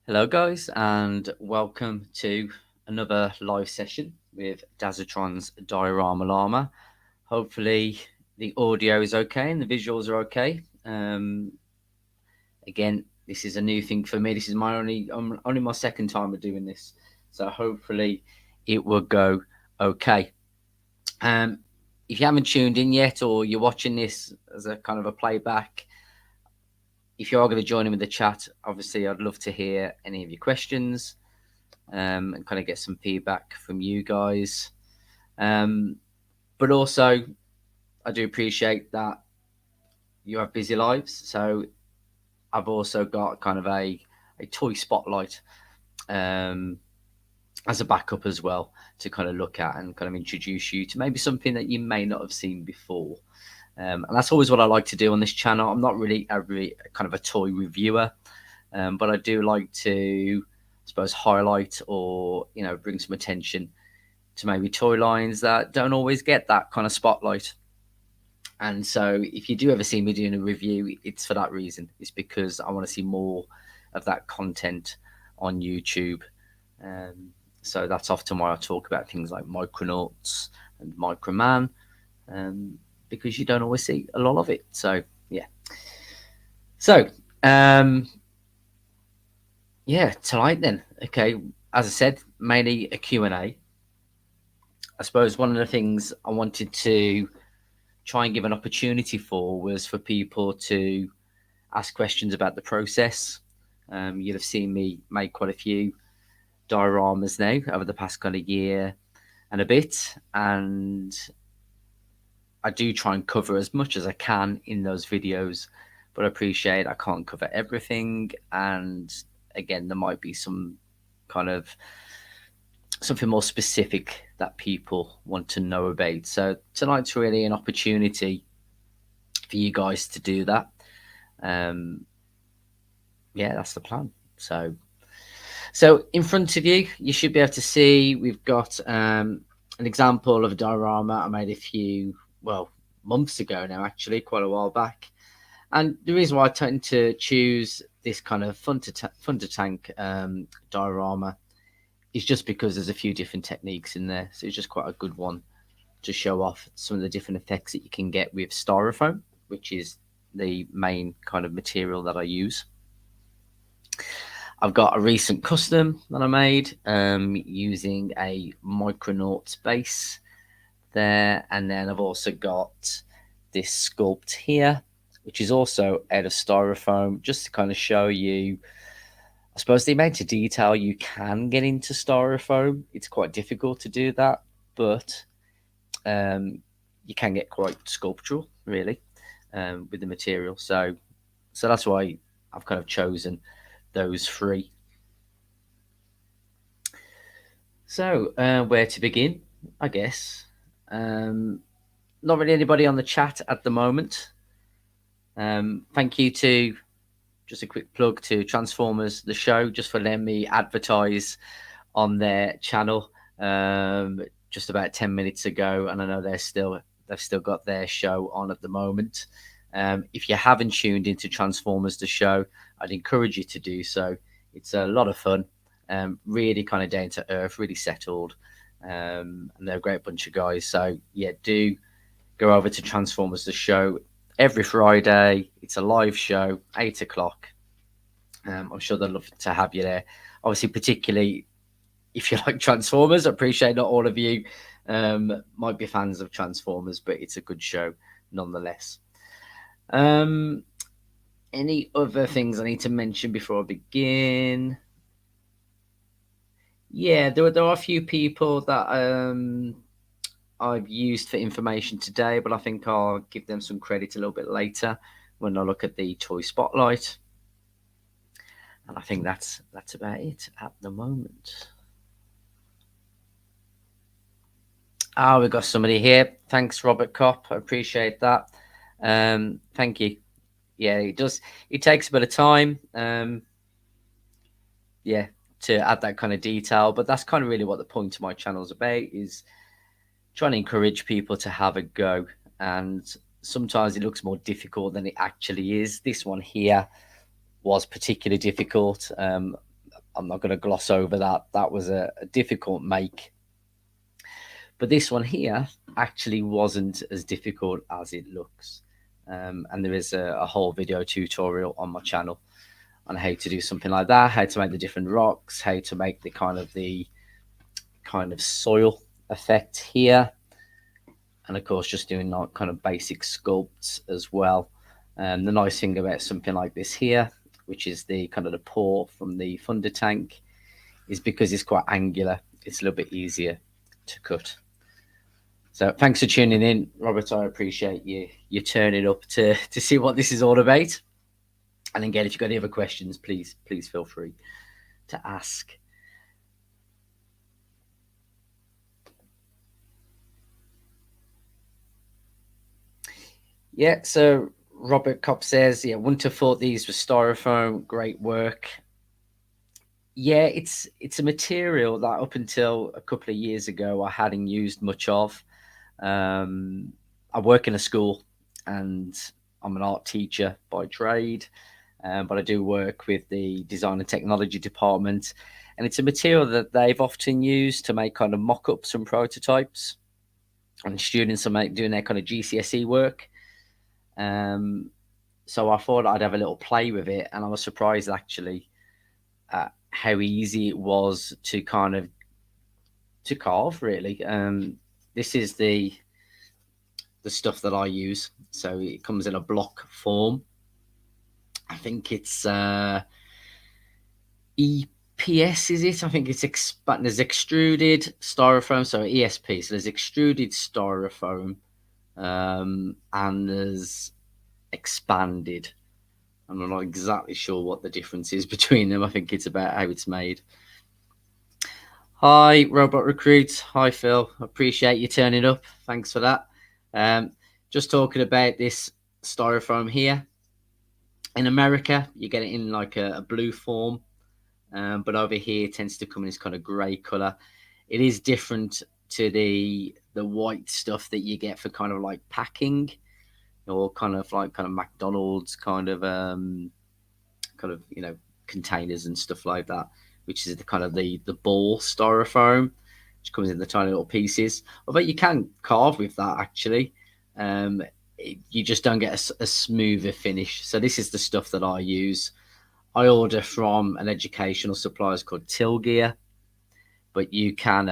Hello, guys, and welcome to another live session with Dazatron's Diorama Llama. Hopefully, the audio is okay and the visuals are okay. Again, this is a new thing for me. This is my only my second time of doing this, so hopefully, it will go okay. Um, if you haven't tuned in yet, or you're watching this as a kind of a playback, if you are going to join in with the chat, obviously, I'd love to hear any of your questions. And kind of get some feedback from you guys. But also, I do appreciate that you have busy lives. So I've also got kind of a toy spotlight um, as a backup as well to kind of look at and kind of introduce you to maybe something that you may not have seen before. And that's always what I like to do on this channel. I'm not really kind of a toy reviewer, but I do like to, I suppose, highlight or bring some attention to maybe toy lines that don't always get that kind of spotlight. And so, if you do ever see me doing a review, it's for that reason. It's because I want to see more of that content on YouTube. Um, so that's off tomorrow. I talk about things like Micronauts and Microman, um, because you don't always see a lot of it. So yeah. So yeah, tonight then. Okay, as I said, mainly a Q&A. I suppose one of the things I wanted to try and give an opportunity for was for people to ask questions about the process. You'll have seen me make quite a few dioramas now over the past kind of year and a bit, and I do try and cover as much as I can in those videos, but I appreciate I can't cover everything, and again, there might be some kind of something more specific that people want to know about. So tonight's really an opportunity for you guys to do that. Um, yeah, that's the plan. So in front of you, you should be able to see we've got an example of a diorama I made a few, well, months ago now, actually, quite a while back. And the reason why I tend to choose this kind of fun to tank diorama is just because there's a few different techniques in there. So it's just quite a good one to show off some of the different effects that you can get with styrofoam, which is the main kind of material that I use. I've got a recent custom that I made using a Micronauts base there, and then I've also got this sculpt here, which is also out of styrofoam, just to kind of show you, I suppose, the amount of detail you can get into styrofoam. It's quite difficult to do that, but you can get quite sculptural, really, with the material. So that's why I've kind of chosen those three. So where to begin? I guess not really anybody on the chat at the moment. Thank you to, just a quick plug to Transformers the show, just for letting me advertise on their channel just about 10 minutes ago, and I know they've still got their show on at the moment. If you haven't tuned into Transformers the show, I'd encourage you to do so. It's a lot of fun, really kind of down to earth, really settled, and they're a great bunch of guys. So yeah, do go over to Transformers the show every Friday. It's a live show, 8 o'clock. I'm sure they'd love to have you there. Obviously, particularly if you like Transformers, I appreciate not all of you might be fans of Transformers, but it's a good show nonetheless. Any other things I need to mention before I begin? Yeah, there are a few people that I've used for information today, but I think I'll give them some credit a little bit later when I look at the toy spotlight. And I think that's about it at the moment. We've got somebody here. Thanks, Robert Kopp. I appreciate that. Thank you. Yeah, it does. It takes a bit of time. Yeah, to add that kind of detail, but that's kind of really what the point of my channel is about, is trying to encourage people to have a go. And sometimes it looks more difficult than it actually is. This one here was particularly difficult. I'm not going to gloss over that. That was a difficult make. But this one here actually wasn't as difficult as it looks. And there is a whole video tutorial on my channel on how to do something like that, how to make the different rocks, how to make the kind of soil effect here, and of course just doing like kind of basic sculpts as well. The nice thing about something like this here, which is the kind of the pour from the thunder tank, is because it's quite angular, it's a little bit easier to cut. So thanks for tuning in, Robert. I appreciate you turning up to see what this is all about. And again, if you've got any other questions, please feel free to ask. Yeah, so Robert Kopp says, yeah, wouldn't have thought these were styrofoam. Great work. Yeah, it's a material that up until a couple of years ago I hadn't used much of. I work in a school and I'm an art teacher by trade, but I do work with the design and technology department. And it's a material that they've often used to make kind of mock ups and prototypes. And students are doing their kind of GCSE work. So I thought I'd have a little play with it. And I was surprised actually at how easy it was to kind of to carve, really. This is the stuff that I use. So it comes in a block form. I think it's EPS, is it? I think it's there's extruded styrofoam, so ESP. So there's extruded styrofoam, and there's expanded. I'm not exactly sure what the difference is between them. I think it's about how it's made. Hi, Robot Recruit. Hi, Phil. Appreciate you turning up. Thanks for that. Just talking about this styrofoam here. In America, you get it in like a blue form, but over here it tends to come in this kind of grey colour. It is different to the white stuff that you get for kind of like packing, or kind of McDonald's kind of containers and stuff like that, which is the kind of the ball styrofoam, which comes in the tiny little pieces. Although you can carve with that actually. You just don't get a smoother finish. So this is the stuff that I use. I order from an educational supplier called Tilgear, but you can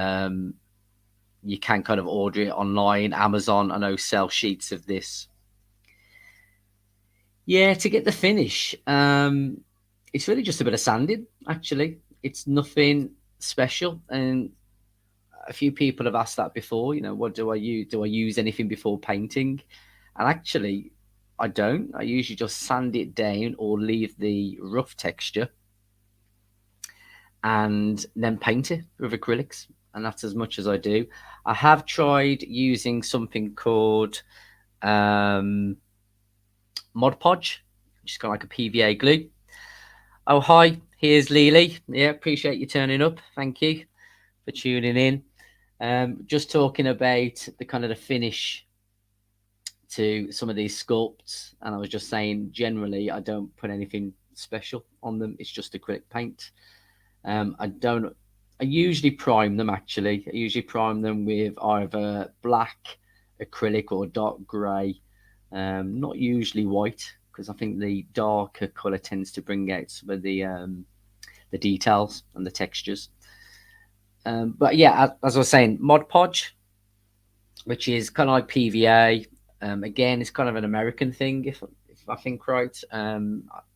kind of order it online. Amazon, I know, sell sheets of this. Yeah, to get the finish, it's really just a bit of sanding. Actually, it's nothing special. And a few people have asked that before. What do I use? Do I use anything before painting? And actually, I don't. I usually just sand it down or leave the rough texture and then paint it with acrylics. And that's as much as I do. I have tried using something called Mod Podge, which is kind of like a PVA glue. Oh, hi. Here's Lily. Yeah, appreciate you turning up. Thank you for tuning in. Just talking about the kind of the finish to some of these sculpts, and I was just saying generally I don't put anything special on them. It's just acrylic paint. I usually prime them. Actually, I usually prime them with either black acrylic or dark grey. Not usually white, because I think the darker color tends to bring out some of the details and the textures. But yeah, as I was saying, Mod Podge, which is kind of like PVA. Again, it's kind of an American thing, if I think right.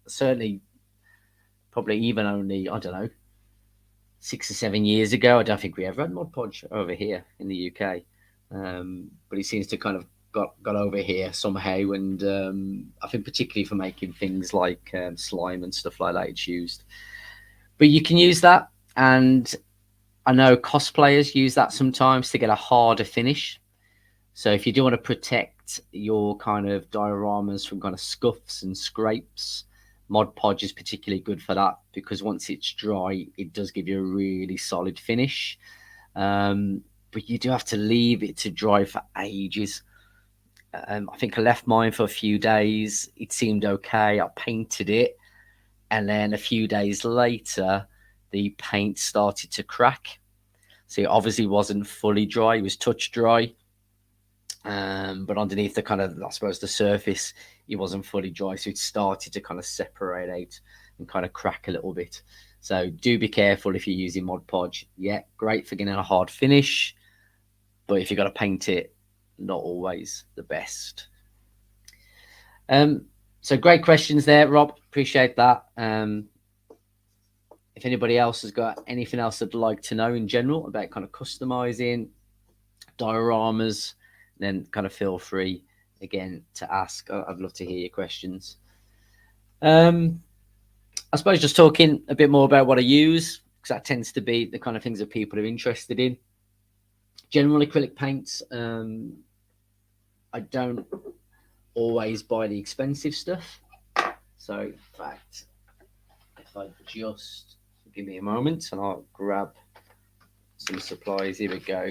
Certainly, probably even only, I don't know, 6 or 7 years ago, I don't think we ever had Mod Podge over here in the UK. But it seems to kind of got over here somehow, and I think particularly for making things like slime and stuff like that, it's used. But you can use that, and I know cosplayers use that sometimes to get a harder finish. So if you do want to protect your kind of dioramas from kind of scuffs and scrapes, Mod Podge is particularly good for that, because once it's dry, it does give you a really solid finish. But you do have to leave it to dry for ages. I think I left mine for a few days. It seemed okay. I painted it, and then a few days later, the paint started to crack. So it obviously wasn't fully dry, it was touch dry. But underneath the kind of, I suppose, the surface, it wasn't fully dry. So it started to kind of separate out and kind of crack a little bit. So do be careful if you're using Mod Podge. Yeah, great for getting a hard finish. But if you've got to paint it, not always the best. So great questions there, Rob. Appreciate that. If anybody else has got anything else they'd like to know in general about kind of customizing, dioramas, then kind of feel free again to ask. I'd love to hear your questions. I suppose just talking a bit more about what I use, because that tends to be the kind of things that people are interested in. General acrylic paints, I don't always buy the expensive stuff. So in fact, if I just give me a moment and I'll grab some supplies. Here we go.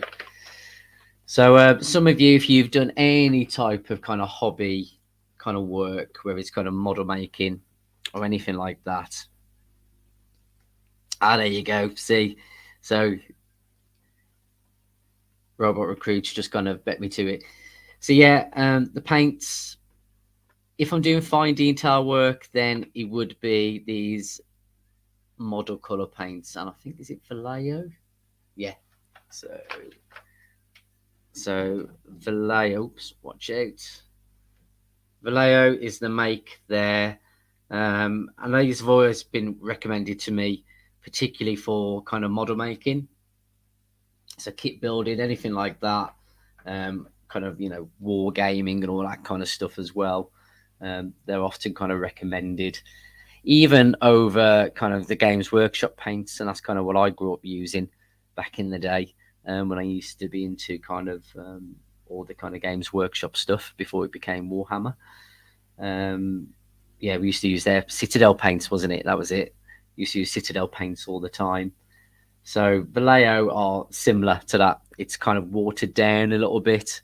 So some of you, if you've done any type of kind of hobby kind of work, whether it's kind of model making or anything like that. There you go. See, so Robot Recruits just kind of bet me to it. So yeah, the paints, if I'm doing fine detail work, then it would be these model color paints. And I think, is it Vallejo? Yeah. So Vallejo, oops, watch out. Vallejo is the make there. And these have always been recommended to me, particularly for kind of model making. So kit building, anything like that. Kind of, war gaming and all that kind of stuff as well. They're often kind of recommended, even over kind of the Games Workshop paints. And that's kind of what I grew up using back in the day, when I used to be into kind of all the kind of Games Workshop stuff before it became Warhammer. Yeah, we used to use their Citadel paints, wasn't it? That was it. We used to use Citadel paints all the time. So Vallejo are similar to that. It's kind of watered down a little bit.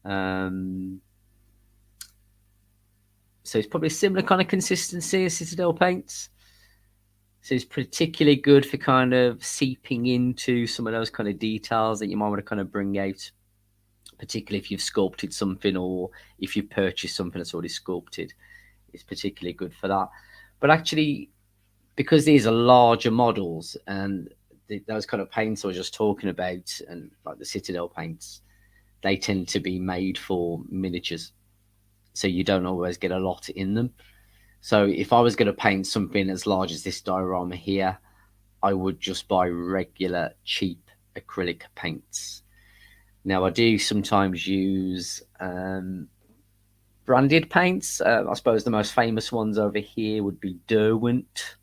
So it's probably a similar kind of consistency as Citadel paints. So it's particularly good for kind of seeping into some of those kind of details that you might want to kind of bring out, particularly if you've sculpted something or if you've purchased something that's already sculpted. It's particularly good for that. But actually, because these are larger models and those kind of paints I was just talking about, and like the Citadel paints, they tend to be made for miniatures. So you don't always get a lot in them. So if I was going to paint something as large as this diorama here, I would just buy regular cheap acrylic paints. Now I do sometimes use branded paints. I suppose the most famous ones over here would be Derwent.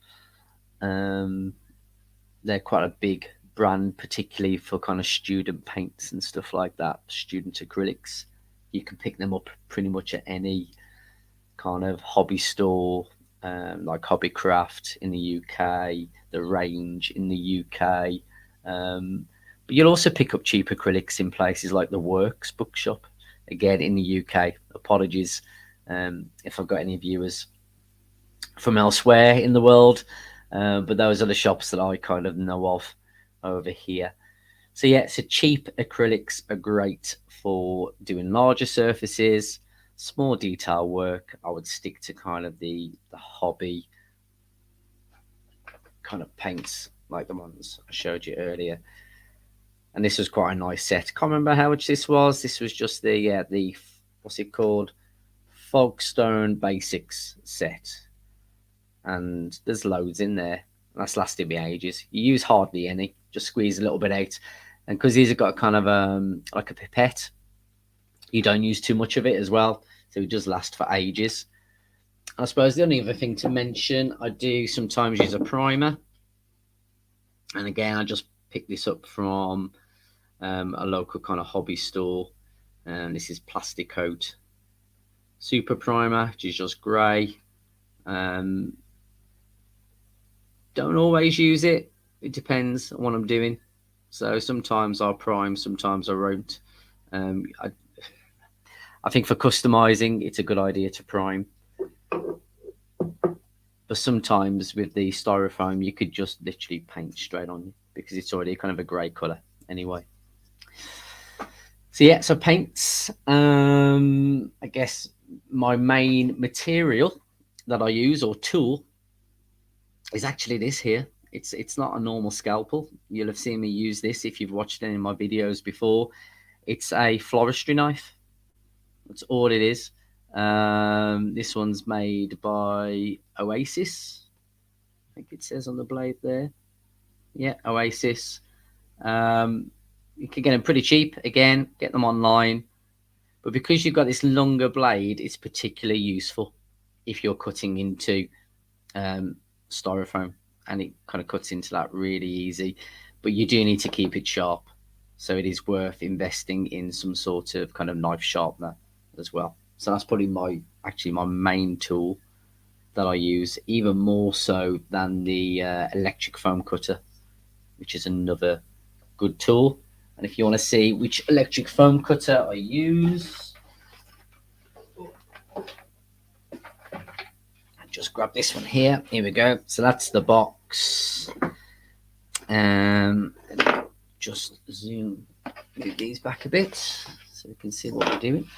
They're quite a big brand, particularly for kind of student paints and stuff like that, student acrylics. You can pick them up pretty much at any kind of hobby store, like Hobbycraft in the UK, The Range in the UK. But you'll also pick up cheap acrylics in places like the Works Bookshop, again in the UK. Apologies if I've got any viewers from elsewhere in the world, but those are the shops that I kind of know of over here. So yeah, so cheap acrylics are great for doing larger surfaces, small detail work. I would stick to kind of the hobby kind of paints like the ones I showed you earlier. And this was quite a nice set. Can't remember how much this was. This was just the what's it called? Fogstone Basics set. And there's loads in there. That's lasted me ages. You use hardly any. Just squeeze a little bit out. And because these have got kind of like a pipette, you don't use too much of it as well. So it does last for ages. I suppose the only other thing to mention, I do sometimes use a primer. And again, I just picked this up from a local kind of hobby store. And this is Plastic Coat Super Primer, which is just grey. Don't always use it. It depends on what I'm doing. So sometimes I'll prime, sometimes I won't. I think for customizing, it's a good idea to prime. But But sometimes with the styrofoam, you could just literally paint straight on because it's already kind of a grey colour anyway. So yeah, so paints. I guess my main material that I use or tool is actually this here. It's not a normal scalpel. You'll have seen me use this if you've watched any of my videos before. It's a floristry knife. That's all it is. This one's made by Oasis. I think it says on the blade there. Yeah, Oasis. You can get them pretty cheap. Again, get them online. But because you've got this longer blade, it's particularly useful if you're cutting into styrofoam, and it kind of cuts into that really easy. But you do need to keep it sharp. So it is worth investing in some sort of kind of knife sharpener as well. So that's probably my main tool that I use, even more so than the electric foam cutter, which is another good tool. And if you want to see which electric foam cutter I use, just grab this one here. Here we go. So that's the box. Just move these back a bit so we can see what we're doing.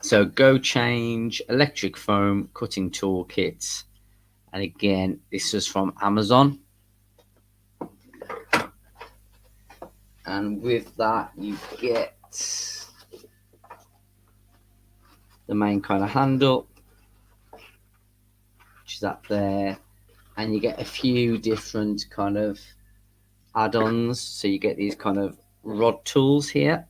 So Go Change electric foam cutting tool kit. And again, this is from Amazon. And with that, you get the main kind of handle, which is up there. And you get a few different kind of add-ons. So you get these kind of rod tools here.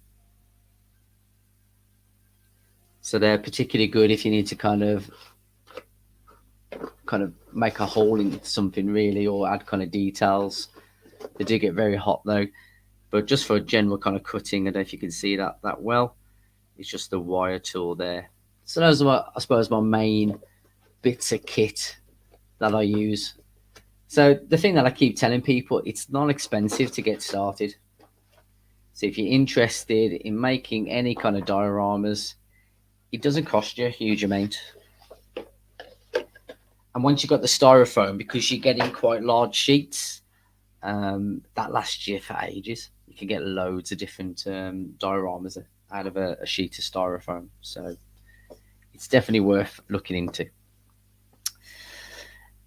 So they're particularly good if you need to kind of make a hole in something really, or add kind of details. They do get very hot though, but just for a general kind of cutting, I don't know if you can see that well. It's just the wire tool there. So those are, I suppose, my main bits of kit that I use. So the thing that I keep telling people, it's not expensive to get started. So if you're interested in making any kind of dioramas, it doesn't cost you a huge amount. And once you've got the styrofoam, because you're getting quite large sheets, that lasts you for ages. You can get loads of different dioramas out of a sheet of styrofoam. So it's definitely worth looking into.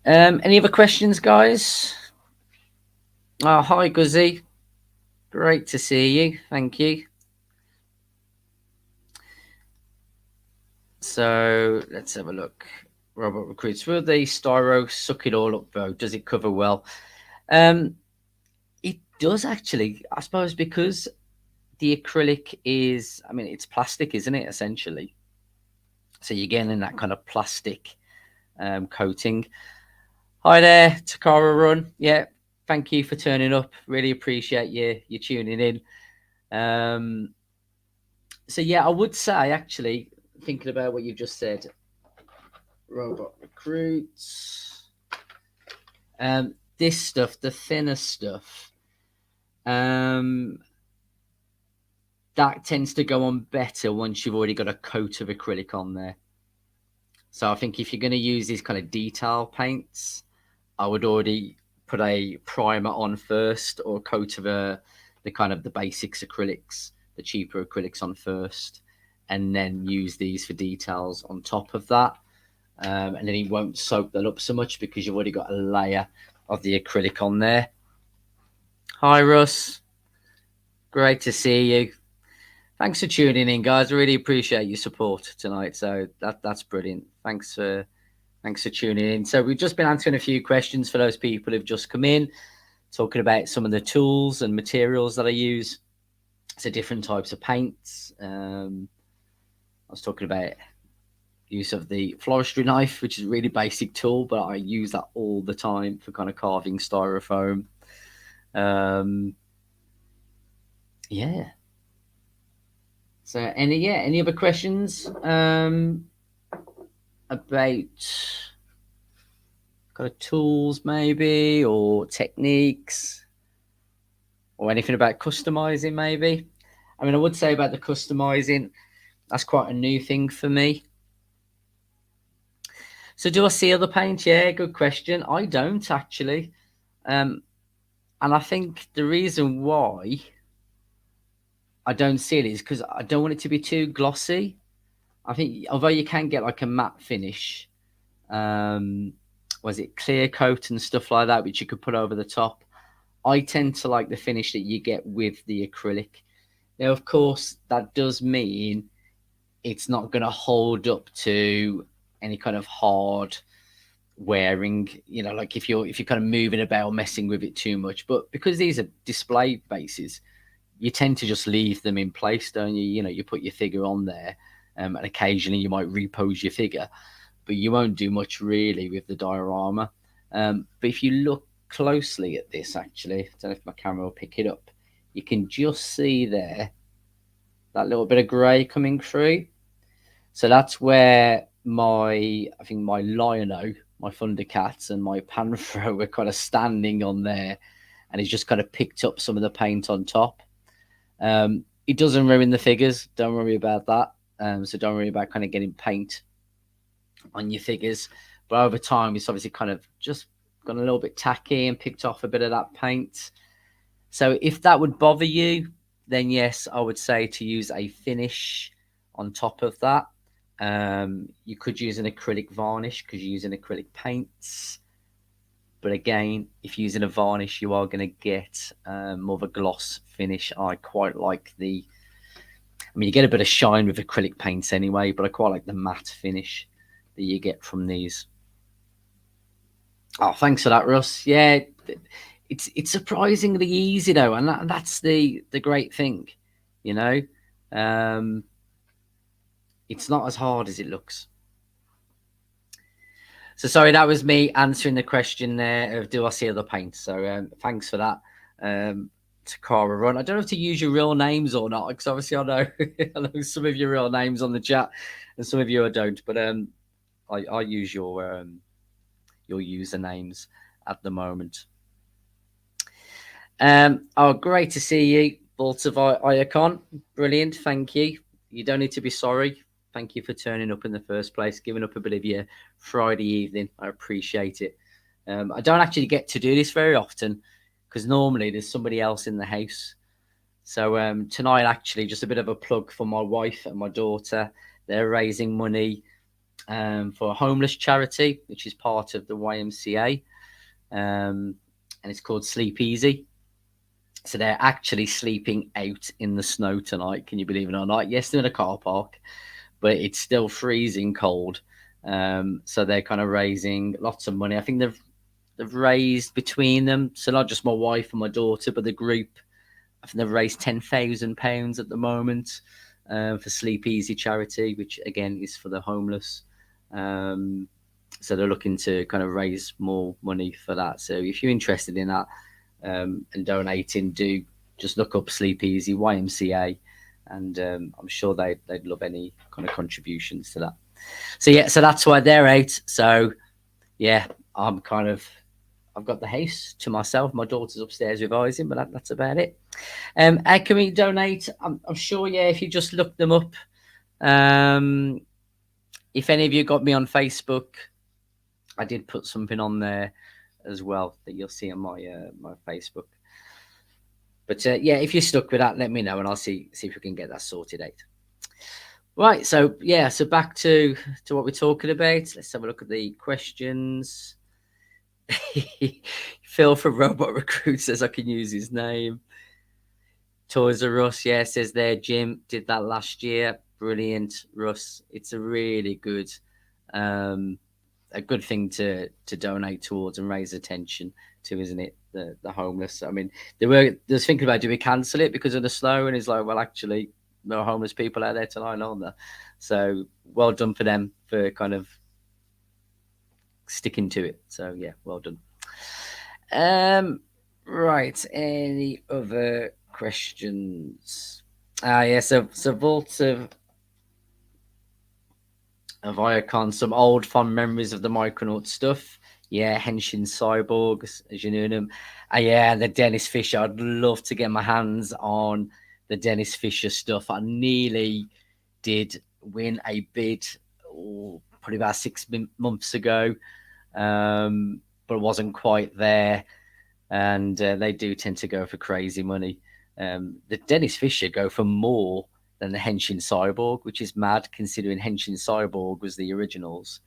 Any other questions, guys? Oh, hi, Guzzy. Great to see you. Thank you. So let's have a look. Robert recruits. Will the styro suck it all up though? Does it cover well? It does actually, I suppose, because the acrylic is, I mean, it's plastic, isn't it, essentially? So you're getting that kind of plastic coating. Hi there, Takara Run. Yeah, thank you for turning up. Really appreciate you tuning in. So yeah, I would say, actually, thinking about what you just said, Robot recruits. This stuff, the thinner stuff, that tends to go on better once you've already got a coat of acrylic on there. So I think if you're going to use these kind of detail paints, I would already put a primer on first, or a coat of the kind of the basics acrylics, the cheaper acrylics on first, and then use these for details on top of that. And then it won't soak that up so much because you've already got a layer of the acrylic on there. Hi, Russ. Great to see you. Thanks for tuning in, guys. I really appreciate your support tonight. So that's brilliant. Thanks for tuning in. So we've just been answering a few questions for those people who've just come in, talking about some of the tools and materials that I use. So different types of paints. I was talking about use of the floristry knife, which is a really basic tool, but I use that all the time for kind of carving styrofoam. Yeah. So any other questions about kind of tools maybe, or techniques, or anything about customizing maybe? I mean, I would say about the customizing, That's quite a new thing for me. So do I see other paint? Yeah, good question. I don't actually. And I think the reason why I don't see it is because I don't want it to be too glossy. I think although you can get like a matte finish, was it clear coat and stuff like that, which you could put over the top. I tend to like the finish that you get with the acrylic. Now, of course, that does mean it's not going to hold up to any kind of hard wearing. Like if you're kind of moving about, messing with it too much. But because these are display bases, you tend to just leave them in place, don't you? You put your figure on there, and occasionally you might repose your figure, but you won't do much really with the diorama. But if you look closely at this, actually, I don't know if my camera will pick it up, you can just see there that little bit of grey coming through. So that's where I think my Lion-O, my Thundercats, and my Panthro were kind of standing on there, and it's just kind of picked up some of the paint on top. It doesn't ruin the figures. Don't worry about that. So don't worry about kind of getting paint on your figures. But over time, it's obviously kind of just gone a little bit tacky and picked off a bit of that paint. So if that would bother you, then yes, I would say to use a finish on top of that. You could use an acrylic varnish because you're using acrylic paints. But again, if you're using a varnish, you are going to get more of a gloss finish. I quite like you get a bit of shine with acrylic paints anyway, but I quite like the matte finish that you get from these. Oh, thanks for that, Russ. Yeah, it's surprisingly easy though, and that's the great thing, you know. It's not as hard as it looks. So sorry, that was me answering the question there of do I see other paints. So thanks for that. To Cara Run. I don't know if to use your real names or not, because obviously I know I know some of your real names on the chat, and some of you I don't. But I use your usernames at the moment. Oh, great to see you, Vault of Iacon. Brilliant, thank you. You don't need to be sorry. Thank you for turning up in the first place, giving up a bit of your Friday evening. I appreciate it. I don't actually get to do this very often because normally there's somebody else in the house. So tonight, actually, just a bit of a plug for my wife and my daughter. They're raising money for a homeless charity, which is part of the YMCA, and it's called Sleep Easy. So they're actually sleeping out in the snow tonight. Can you believe it or not? Yes, they're in a car park, but it's still freezing cold. So they're kind of raising lots of money. I think they've raised between them, so not just my wife and my daughter, but the group. I think they've raised £10,000 at the moment for Sleep Easy charity, which again is for the homeless. So they're looking to kind of raise more money for that. So if you're interested in that and donating, do just look up Sleep Easy YMCA, and I'm sure they'd love any kind of contributions to that. So yeah, so that's why they're out. So yeah, I've got the house to myself. My daughter's upstairs revising, but that's about it. How can we donate? I'm sure, yeah, if you just look them up. If any of you got me on Facebook, I did put something on there as well that you'll see on my my Facebook. But yeah, if you're stuck with that, let me know and I'll see if we can get that sorted out. Right, so yeah, so back to what we're talking about. Let's have a look at the questions. Phil from Robot Recruit says I can use his name. Toys R Us, yeah, says there. Jim did that last year. Brilliant, Russ. It's a really good, a good thing to donate towards and raise attention to, isn't it? The homeless. I mean, they were thinking about, do we cancel it because of the snow? And it's like, well, actually, no homeless people out there tonight, aren't there? So well done for them for kind of sticking to it. So yeah, well done. Right. Any other questions? Yeah. So Vault of Iacon, some old fond memories of the Micronaut stuff. Yeah, Henshin Cyborgs, as you know them. Yeah, the Dennis Fisher. I'd love to get my hands on the Dennis Fisher stuff. I nearly did win a bid probably about 6 months ago, but it wasn't quite there. And they do tend to go for crazy money. The Dennis Fisher go for more than the Henshin Cyborg, which is mad considering Henshin Cyborg was the originals,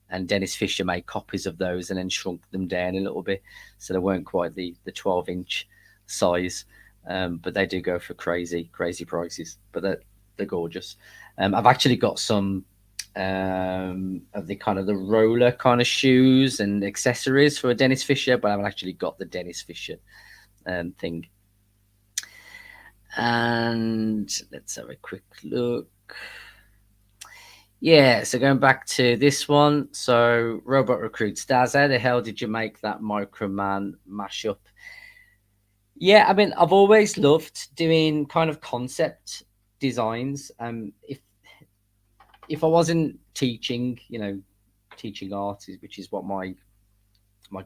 and Dennis Fisher made copies of those and then shrunk them down a little bit, so they weren't quite the 12-inch size. But they do go for crazy prices. But they're gorgeous. I've actually got some of the kind of the roller kind of shoes and accessories for a Dennis Fisher, but I haven't actually got the Dennis Fisher thing. And let's have a quick look. Yeah, so going back to this one, so Robot Recruit Stars, how the hell did you make that Microman mashup? Yeah, I mean, I've always loved doing kind of concept designs. If I wasn't teaching, teaching art, which is what my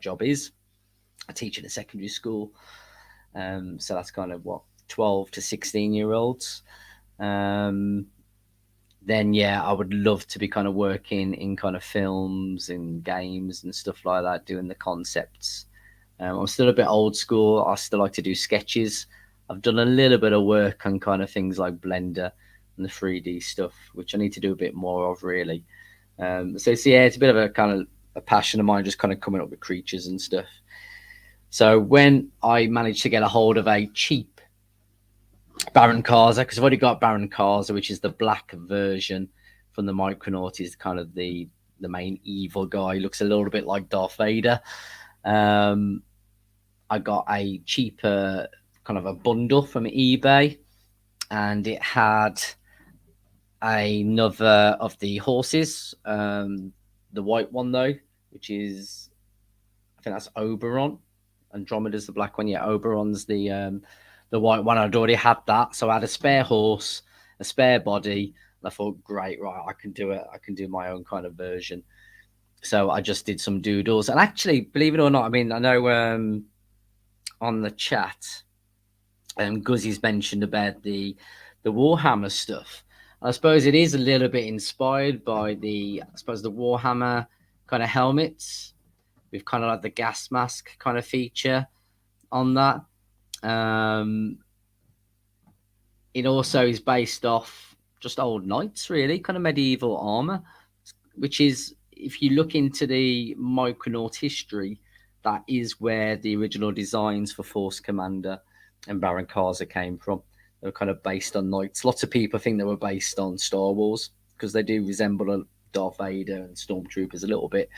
job is, I teach in a secondary school. So that's kind of what 12 to 16-year-olds. Then yeah, I would love to be kind of working in kind of films and games and stuff like that, doing the concepts. I'm still a bit old school. I still like to do sketches. I've done a little bit of work on kind of things like Blender and the 3D stuff, which I need to do a bit more of really. So yeah, it's a bit of a kind of a passion of mine, just kind of coming up with creatures and stuff. So when I managed to get a hold of a cheap Baron Karza, because I've already got Baron Karza, which is the black version from the Micronaut, is kind of the main evil guy. He looks a little bit like Darth Vader. I got a cheaper kind of a bundle from eBay, and it had another of the horses, the white one though, which is, I think that's Oberon. Andromeda's the black one. Yeah, Oberon's the white one. I'd already had that, so I had a spare horse, a spare body, and I thought, great, right, I can do it. I can do my own kind of version. So I just did some doodles, and actually, believe it or not, I mean, I know on the chat, Guzzy's mentioned about the Warhammer stuff. I suppose it is a little bit inspired by the Warhammer kind of helmets with kind of like the gas mask kind of feature on that. It also is based off just old knights, really, kind of medieval armor, which is, if you look into the Micronaut history, that is where the original designs for Force Commander and Baron Karza came from. They were kind of based on knights. Lots of people think they were based on Star Wars because they do resemble Darth Vader and Stormtroopers a little bit,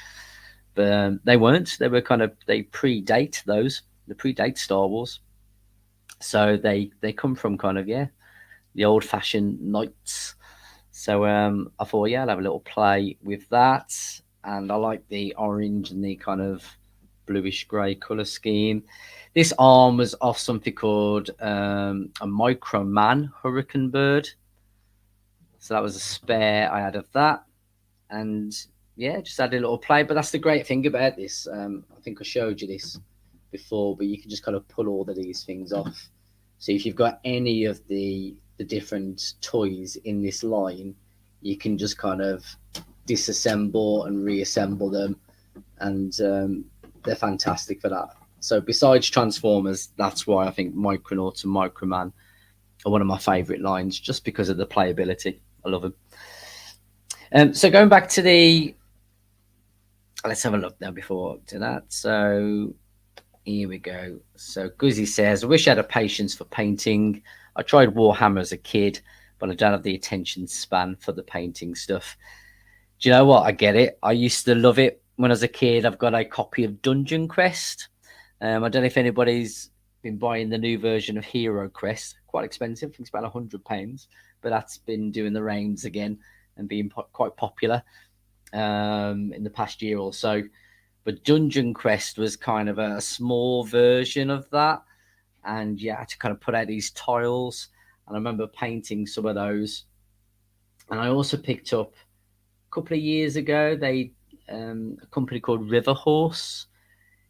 but they weren't. They were they predate those. They predate Star Wars, so they come from kind of the old fashioned knights. So I thought, yeah, I'll have a little play with that, and I like the orange and the kind of bluish grey colour scheme. This arm was off something called a Microman Hurricane Bird. So that was a spare I had of that. And yeah, just had a little play. But that's the great thing about this. I think I showed you this before, but you can just kind of pull all of these things off. So if you've got any of the different toys in this line, you can just kind of disassemble and reassemble them. And they're fantastic for that. So besides Transformers, that's why I think Micronauts and Microman are one of my favourite lines, just because of the playability. I love them. So going back to let's have a look now before to that. So here we go. So Guzzy says, I wish I had a patience for painting. I tried Warhammer as a kid, but I don't have the attention span for the painting stuff. Do you know what? I get it. I used to love it when I was a kid. I've got a copy of Dungeon Quest. I don't know if anybody's been buying the new version of Hero Quest. Quite expensive. I think it's about £100, but that's been doing the rounds again and being quite popular in the past year or so. But Dungeon Quest was kind of a small version of that, and you had to kind of put out these tiles. And I remember painting some of those. And I also picked up a couple of years ago, a company called River Horse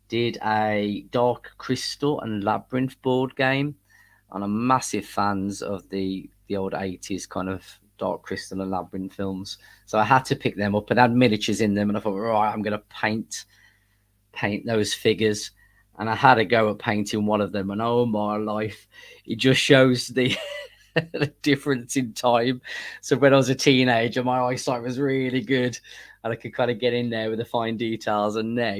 did a Dark Crystal and Labyrinth board game, and I'm massive fans of the old 80s kind of Dark Crystal and Labyrinth films. So I had to pick them up and had miniatures in them. And I thought, right, I'm going to paint those figures. And I had a go at painting one of them. And oh my life, it just shows the the difference in time. So when I was a teenager, my eyesight was really good, and I could kind of get in there with the fine details. And now,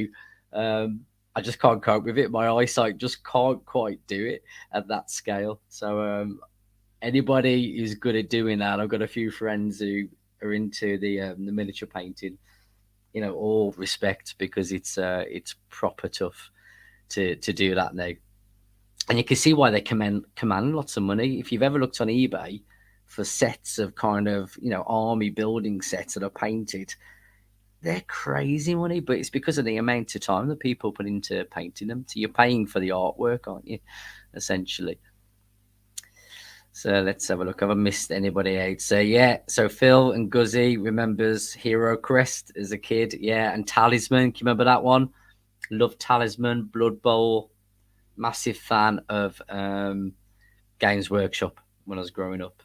I just can't cope with it. My eyesight just can't quite do it at that scale. So anybody who's good at doing that, I've got a few friends who are into the miniature painting. All respect, because it's proper tough to do that now. And you can see why they command lots of money. If you've ever looked on eBay for sets of kind of army building sets that are painted, they're crazy money. But it's because of the amount of time that people put into painting them. So you're paying for the artwork, aren't you? Essentially. So let's have a look. Have I missed anybody out? So yeah. So Phil and Guzzy remembers Hero Crest as a kid. Yeah, and Talisman. Can you remember that one? Loved Talisman, Blood Bowl. Massive fan of Games Workshop when I was growing up.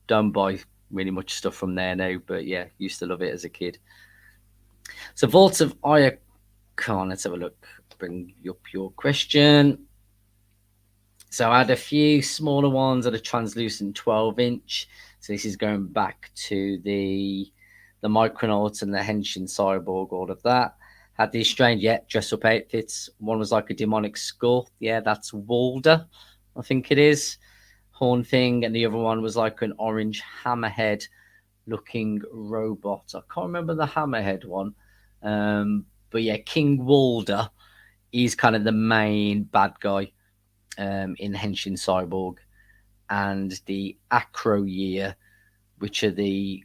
Don't buy really much stuff from there now, but yeah, used to love it as a kid. So Vaults of Iacon, let's have a look. Bring up your question. So I had a few smaller ones at a translucent 12-inch. So this is going back to the Micronauts and the Henshin Cyborg, all of that. Had these strange, dress-up outfits. One was like a demonic skull. Yeah, that's Walder, I think it is. Horn thing. And the other one was like an orange hammerhead-looking robot. I can't remember the hammerhead one. But yeah, King Walder is kind of the main bad guy in Henshin Cyborg. And the Acro Year, which are I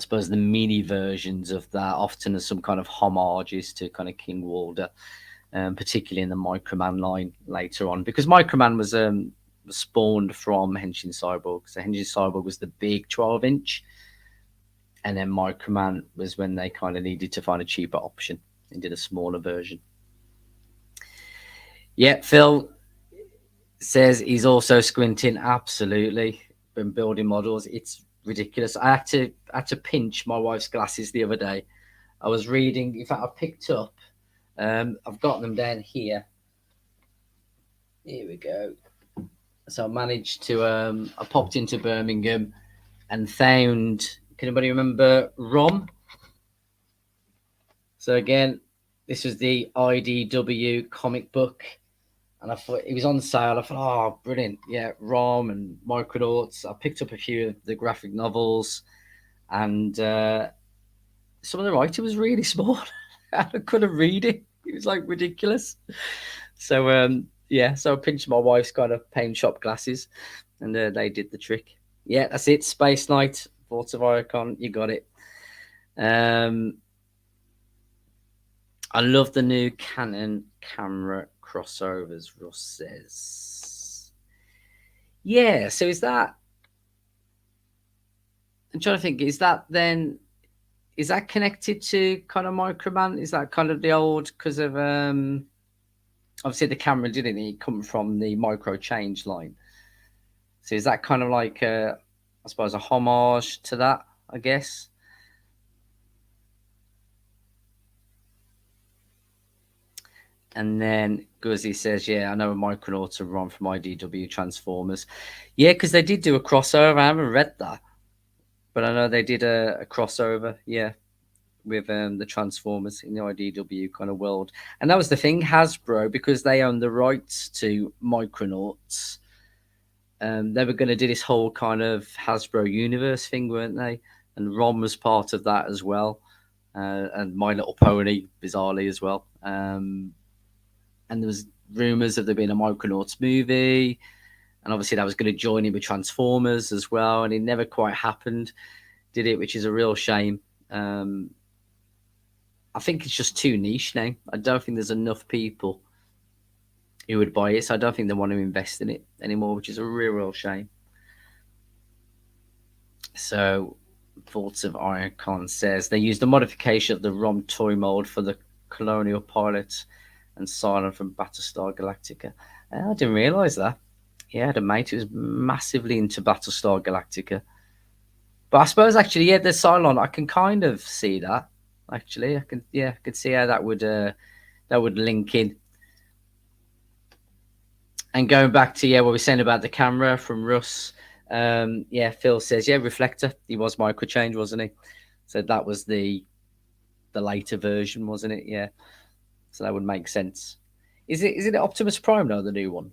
suppose the mini versions of that, often as some kind of homages to kind of King Walder, particularly in the Microman line later on, because Microman was spawned from Henshin Cyborg. So Henshin Cyborg was the big 12-inch, and then Microman was when they kind of needed to find a cheaper option and did a smaller version. Yeah, Phil says he's also squinting. Absolutely, been building models. It's ridiculous. I had to pinch my wife's glasses the other day. I was reading. In fact, I picked up. I've got them down here. Here we go. So I managed to. I popped into Birmingham and found. Can anybody remember ROM? So again, this was the IDW comic book, and I thought it was on sale. I thought, oh, brilliant! Yeah, ROM and Micronauts. I picked up a few of the graphic novels, and some of the writing was really small. I couldn't read it. It was like ridiculous. So so I pinched my wife's kind of paint shop glasses, and they did the trick. Yeah, that's it. Space Knight, Vaults of Iacon. You got it. I love the new Canon camera crossovers, Ross says. Yeah, so is that... I'm trying to think, is that connected to kind of Microman? Is that kind of the old, because of obviously the camera didn't it come from the Micro Change line? So is that kind of like I suppose a homage to that, I guess? And then Guzzy says, yeah, I know a Micronauts are run from IDW Transformers. Yeah, because they did do a crossover. I haven't read that, but I know they did a crossover, yeah, with the Transformers in the IDW kind of world. And that was the thing, Hasbro, because they own the rights to Micronauts, they were going to do this whole kind of Hasbro universe thing, weren't they? And ROM was part of that as well. And My Little Pony, bizarrely, as well. And there was rumours of there being a Micronauts movie, and obviously that was going to join in with Transformers as well, and it never quite happened, did it? Which is a real shame. I think it's just too niche now. I don't think there's enough people who would buy it, so I don't think they want to invest in it anymore, which is a real shame. So Vaults of Iacon says they used a modification of the ROM toy mold for the Colonial Pilots and Silent from Battlestar Galactica. I didn't realise that. Yeah, I had a mate who was massively into Battlestar Galactica. But I suppose actually, yeah, the Cylon, I can kind of see that. Actually, I could see how that would link in. And going back to what we were saying about the camera from Russ, yeah, Phil says reflector. He was micro change, wasn't he? So that was the later version, wasn't it? Yeah, so that would make sense. Is it Optimus Prime now, the new one,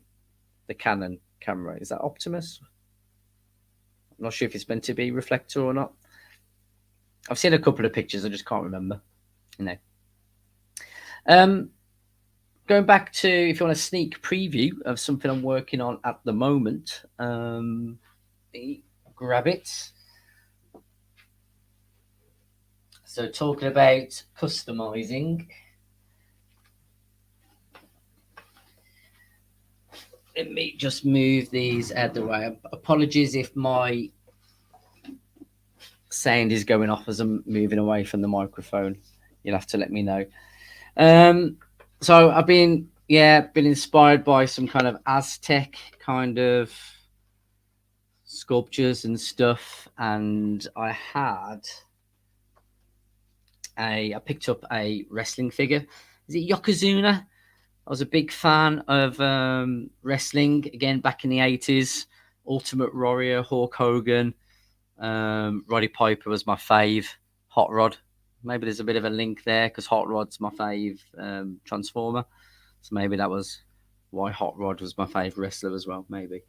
the Canon camera? Is that Optimus? I'm not sure if it's meant to be reflector or not. I've seen a couple of pictures. I just can't remember. You know. Going back to if you want a sneak preview of something I'm working on at the moment, grab it. So talking about customizing. Let me just move these out the way. Apologies if my sound is going off as I'm moving away from the microphone. You'll have to let me know. So I've been inspired by some kind of Aztec kind of sculptures and stuff, and I picked up a wrestling figure. Is it Yokozuna? I was a big fan of wrestling again back in the 80s. Ultimate Warrior, Hulk Hogan, Roddy Piper was my fave. Hot Rod. Maybe there's a bit of a link there because Hot Rod's my fave Transformer. So maybe that was why Hot Rod was my favourite wrestler as well, maybe.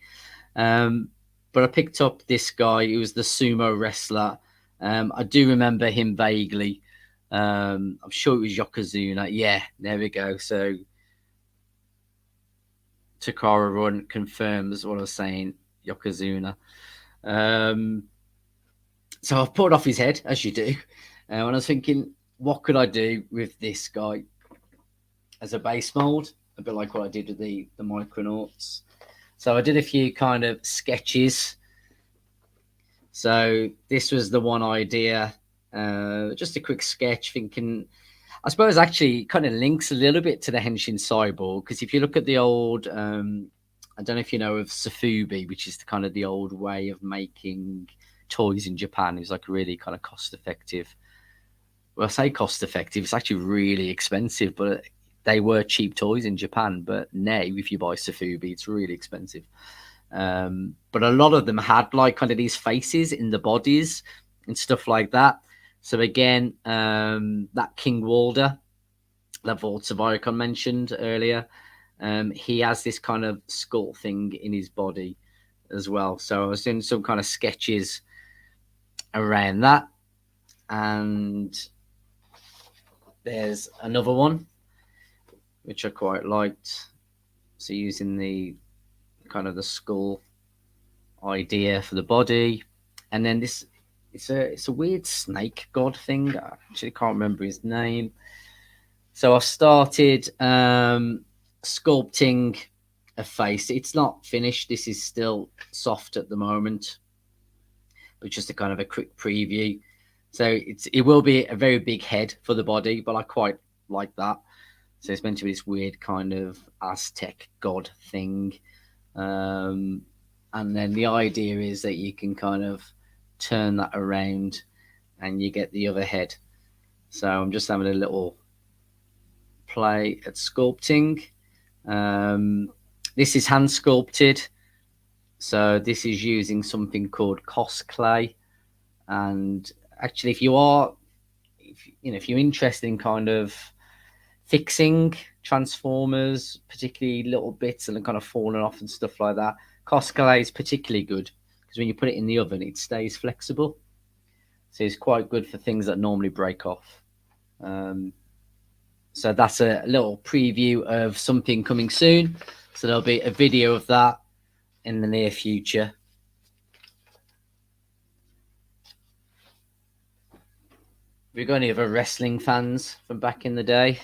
But I picked up this guy who was the sumo wrestler. I do remember him vaguely. I'm sure it was Yokozuna. Yeah, there we go. So Takara Run confirms what I was saying, Yokozuna. So I've pulled off his head, as you do. And I was thinking, what could I do with this guy as a base mold? A bit like what I did with the Micronauts. So I did a few kind of sketches. So this was the one idea. Just a quick sketch, thinking, I suppose actually kind of links a little bit to the Henshin Cyborg, because if you look at the old, I don't know if you know of Sofubi, which is kind of the old way of making toys in Japan. It was like really kind of cost effective. Well, I say cost effective, it's actually really expensive, but they were cheap toys in Japan. But now, if you buy Sofubi, it's really expensive. But a lot of them had like kind of these faces in the bodies and stuff like that. So again, that King Walder, that Voltsaviricon mentioned earlier, he has this kind of skull thing in his body as well. So I was doing some kind of sketches around that. And there's another one, which I quite liked. So using the kind of the skull idea for the body. And then this, it's a weird snake god thing. I actually can't remember his name. So I started sculpting a face. It's not finished. This is still soft at the moment, but just a kind of a quick preview. So it will be a very big head for the body, but I quite like that. So it's meant to be this weird kind of Aztec god thing. And then the idea is that you can kind of turn that around and you get the other head. So I'm just having a little play at sculpting. This is hand sculpted. So this is using something called Cos Clay. And actually, if you're interested in kind of fixing Transformers, particularly little bits and kind of falling off and stuff like that, Cos Clay is particularly good because when you put it in the oven, it stays flexible. So it's quite good for things that normally break off. So that's a little preview of something coming soon. So there'll be a video of that in the near future. Have you got any other wrestling fans from back in the day?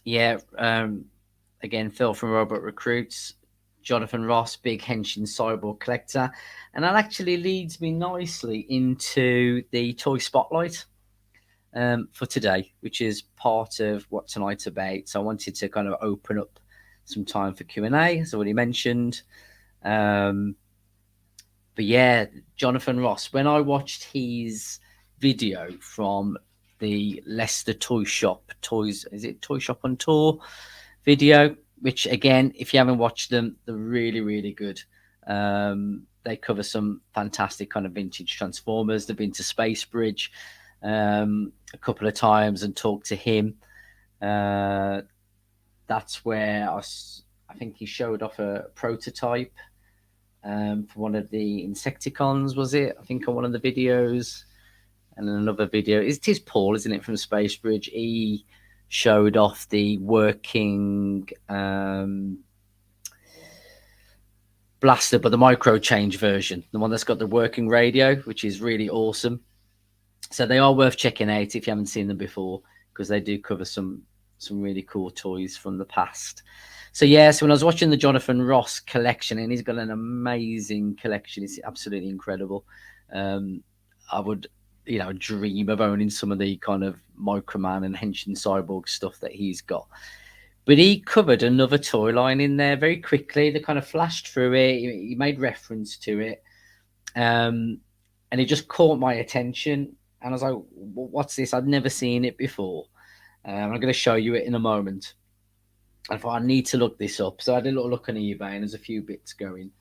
Yeah, again, Phil from Robot Recruits, Jonathan Ross, big Henshin Cyborg collector. And that actually leads me nicely into the Toy Spotlight. for today, which is part of what tonight's about. So I wanted to kind of open up some time for Q&A, as I already mentioned. But yeah, Jonathan Ross, when I watched his video from the Leicester Toy Shop, is it Toy Shop on Tour video, which again, if you haven't watched them, they're really, really good. They cover some fantastic kind of vintage Transformers. They've been to Space Bridge a couple of times and talked to him. That's where I think he showed off a prototype for one of the Insecticons, was it? I think on one of the videos. And another video. It is Paul, isn't it, from Space Bridge? He showed off the working blaster, but the micro change version, the one that's got the working radio, which is really awesome. So they are worth checking out if you haven't seen them before, because they do cover some really cool toys from the past. So yeah, so when I was watching the Jonathan Ross collection, and he's got an amazing collection, it's absolutely incredible. I would, dream of owning some of the kind of Microman and Henshin Cyborg stuff that he's got. But he covered another toy line in there very quickly. They kind of flashed through it. He made reference to it. And it just caught my attention. And I was like, what's this? I'd never seen it before. I'm going to show you it in a moment. I thought I need to look this up. So I did a little look on eBay, and there's a few bits going.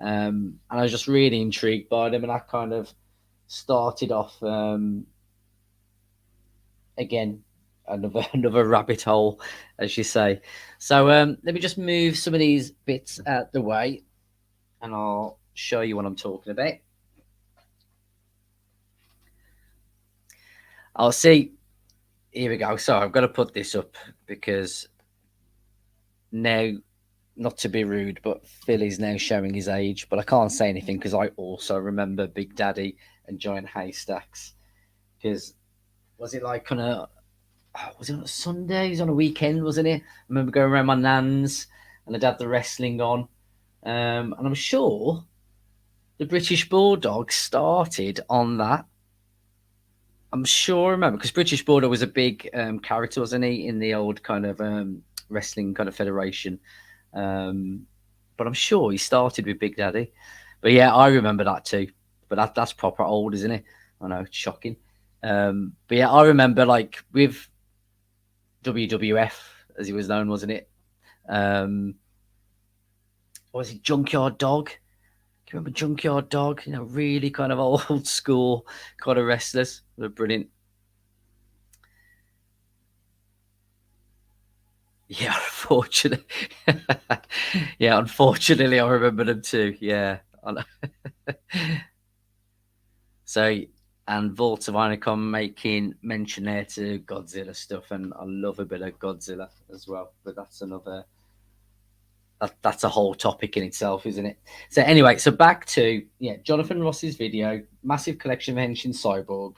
And I was just really intrigued by them. And I kind of started off, again, another rabbit hole, as you say. So let me just move some of these bits out the way, and I'll show you what I'm talking about. I'll see. Here we go. So I've got to put this up because now, not to be rude, but Phil is now showing his age, but I can't say anything because I also remember Big Daddy and Giant Haystacks. Because was it like was it on a Sunday? It was on a weekend, wasn't it? I remember going around my nan's and I'd have the wrestling on. And I'm sure the British Bulldog started on that. I'm sure I remember, because British Bulldog was a big character, wasn't he, in the old kind of wrestling kind of federation. But I'm sure he started with Big Daddy. But yeah, I remember that too. But that's proper old, isn't it? I know, it's shocking. But yeah, I remember like with WWF, as he was known, wasn't it? Was it Junkyard Dog? Do you remember Junkyard Dog? Really kind of old school kind of wrestlers. They're brilliant. Yeah, unfortunately. Yeah, unfortunately, I remember them too. Yeah. So, and Vault of Inicom making mention there to Godzilla stuff, and I love a bit of Godzilla as well. But that's another. That's a whole topic in itself, isn't it? So anyway, so back to Jonathan Ross's video, massive collection of Henshin Cyborg,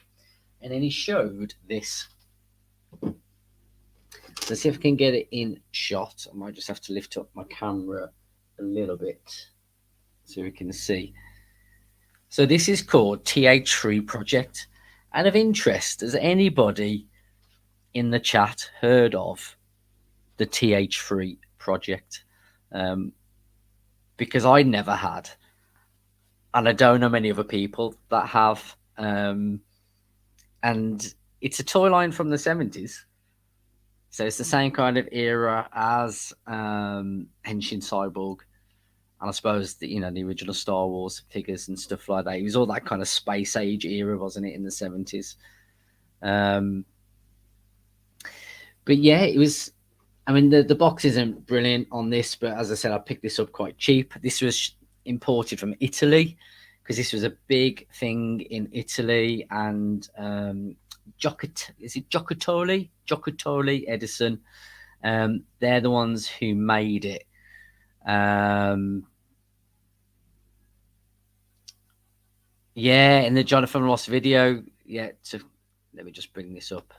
and then he showed this. Let's see if I can get it in shot. I might just have to lift up my camera a little bit so we can see. So this is called TH3 Project. And of interest, has anybody in the chat heard of the TH3 Project? Because I never had. And I don't know many other people that have. And it's a toy line from the 70s. So it's the same kind of era as Henshin Cyborg. And I suppose the original Star Wars figures and stuff like that. It was all that kind of space age era, wasn't it, in the 70s? But yeah, it was. I mean, the box isn't brilliant on this, but as I said, I picked this up quite cheap. This was imported from Italy because this was a big thing in Italy, and Giocattoli Edison. They're the ones who made it. Yeah, in the Jonathan Ross video. Yeah, let me just bring this up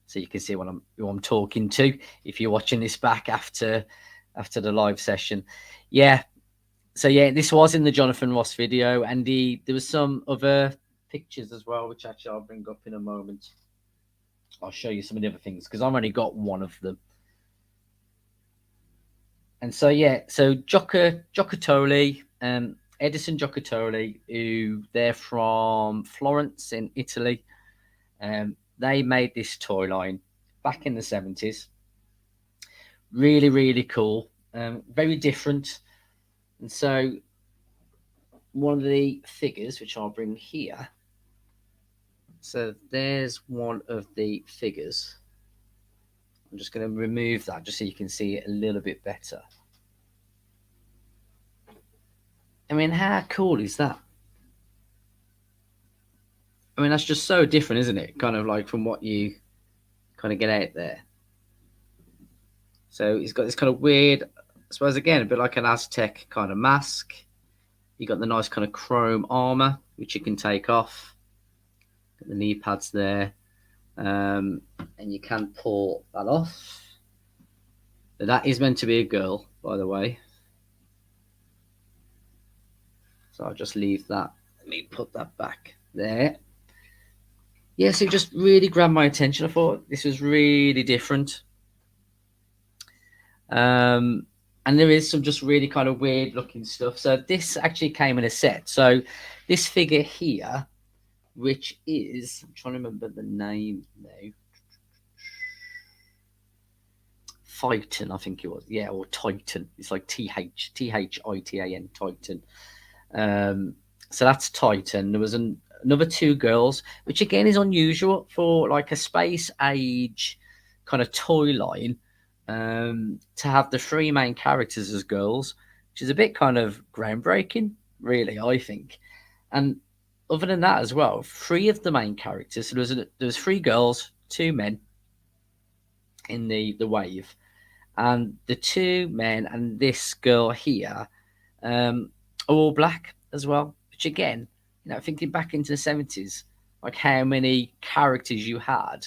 so you can see who I'm talking to if you're watching this back after the live session. Yeah. So yeah, this was in the Jonathan Ross video, and there was some other pictures as well, which actually I'll bring up in a moment. I'll show you some of the other things because I've only got one of them. And so yeah, so Giocattoli, Edison Giocattoli, who they're from Florence in Italy. They made this toy line back in the 70s. Really, really cool. Very different. And so one of the figures, which I'll bring here. So there's one of the figures. I'm just going to remove that just so you can see it a little bit better. I mean, how cool is that? I mean, that's just so different, isn't it? Kind of like from what you kind of get out there. So he's got this kind of weird, I suppose, again, a bit like an Aztec kind of mask. You got the nice kind of chrome armor, which you can take off. Got the knee pads there. And you can pull that off. That is meant to be a girl, by the way. So I'll just leave that. Let me put that back there. Yeah, so it just really grabbed my attention. I thought this was really different. And there is some just really kind of weird looking stuff. So this actually came in a set. So this figure here, which is, I'm trying to remember the name now. Titan, I think it was. Yeah, or Titan. It's like Thitan, Titan. So that's Titan. There was another two girls, which again is unusual for like a space age kind of toy line. To have the three main characters as girls, which is a bit kind of groundbreaking, really, I think. And other than that, as well, three of the main characters. So there was three girls, two men in the wave, and the two men and this girl here are all black as well. Which again, thinking back into the 70s, like how many characters you had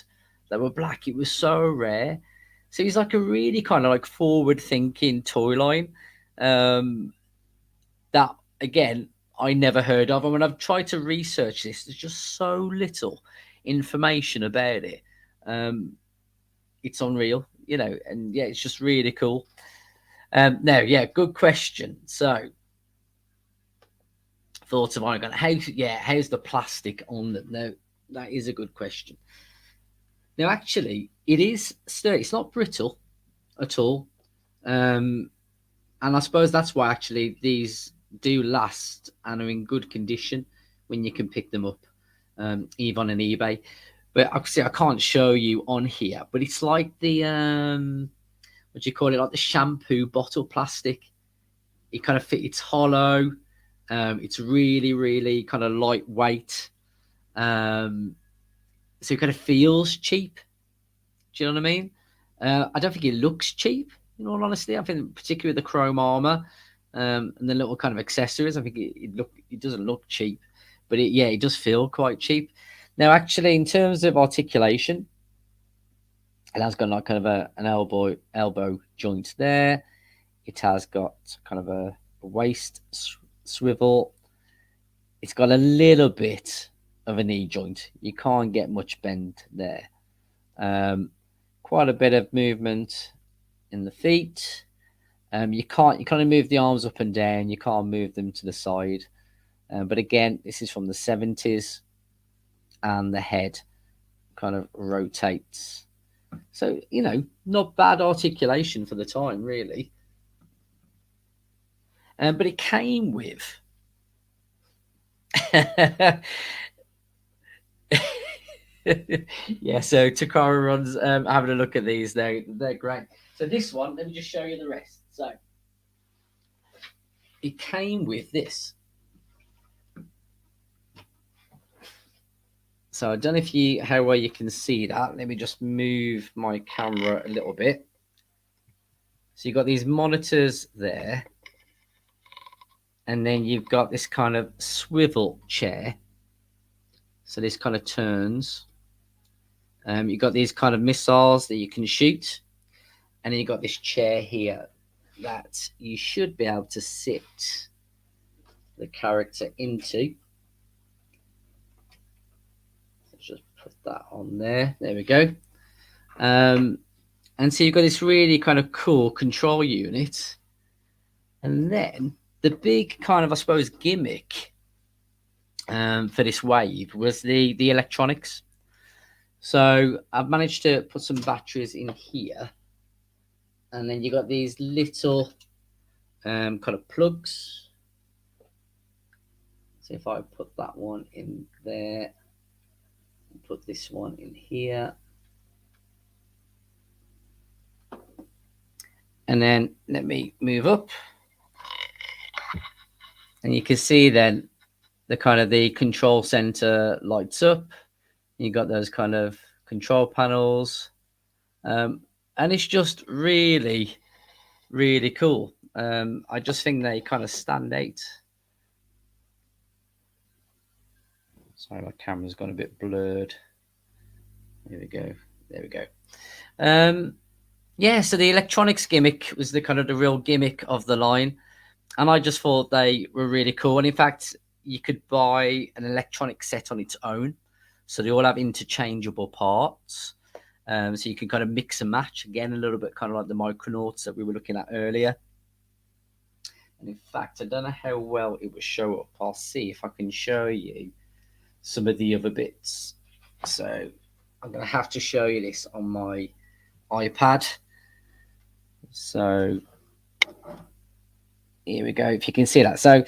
that were black, it was so rare. So he's like a really kind of like forward thinking toy line that again I never heard of. And when I've tried to research this, there's just so little information about it. It's unreal, and yeah, it's just really cool. No, yeah, good question. So thoughts of Icon. How's the plastic on them? No, that is a good question. Now, actually, it is sturdy. It's not brittle at all. And I suppose that's why actually these do last and are in good condition when you can pick them up, even on eBay. But obviously, I can't show you on here. But it's like the what do you call it? Like the shampoo bottle plastic. It kind of fit. It's hollow. It's really, really kind of lightweight. So it kind of feels cheap. Do you know what I mean? I don't think it looks cheap. In all honesty, I think particularly the chrome armor and the little kind of accessories. I think it doesn't look cheap, but it does feel quite cheap. Now, actually, in terms of articulation, it has got like kind of an elbow joint there. It has got kind of a waist swivel. It's got a little bit of a knee joint. You can't get much bend there. Quite a bit of movement in the feet. You can't move the arms up and down. You can't move them to the side. But again, this is from the 70s, and the head kind of rotates. So not bad articulation for the time, really. But it came with. Yeah, so Takara runs having a look at these. They're great. So this one, let me just show you the rest. So it came with this. So I don't know how well you can see that. Let me just move my camera a little bit. So you've got these monitors there, and then you've got this kind of swivel chair. So this kind of turns. You've got these kind of missiles that you can shoot, and then you've got this chair here that you should be able to sit the character into. Let's just put that on there. There we go. And so you've got this really kind of cool control unit. And then the big kind of, I suppose, gimmick for this wave was the electronics. So I've managed to put some batteries in here. And then you got these little kind of plugs. So if I put that one in there, put this one in here. And then let me move up. And you can see then the kind of the control center lights up. You got those kind of control panels. And it's just really, really cool. I just think they kind of stand out. Sorry, my camera's gone a bit blurred. There we go. There we go. Yeah, so the electronics gimmick was the kind of the real gimmick of the line. And I just thought they were really cool. And in fact, you could buy an electronic set on its own. So they all have interchangeable parts. So you can kind of mix and match. Again, a little bit kind of like the Micronauts that we were looking at earlier. And in fact, I don't know how well it will show up. I'll see if I can show you some of the other bits. So I'm going to have to show you this on my iPad. So here we go. If you can see that. So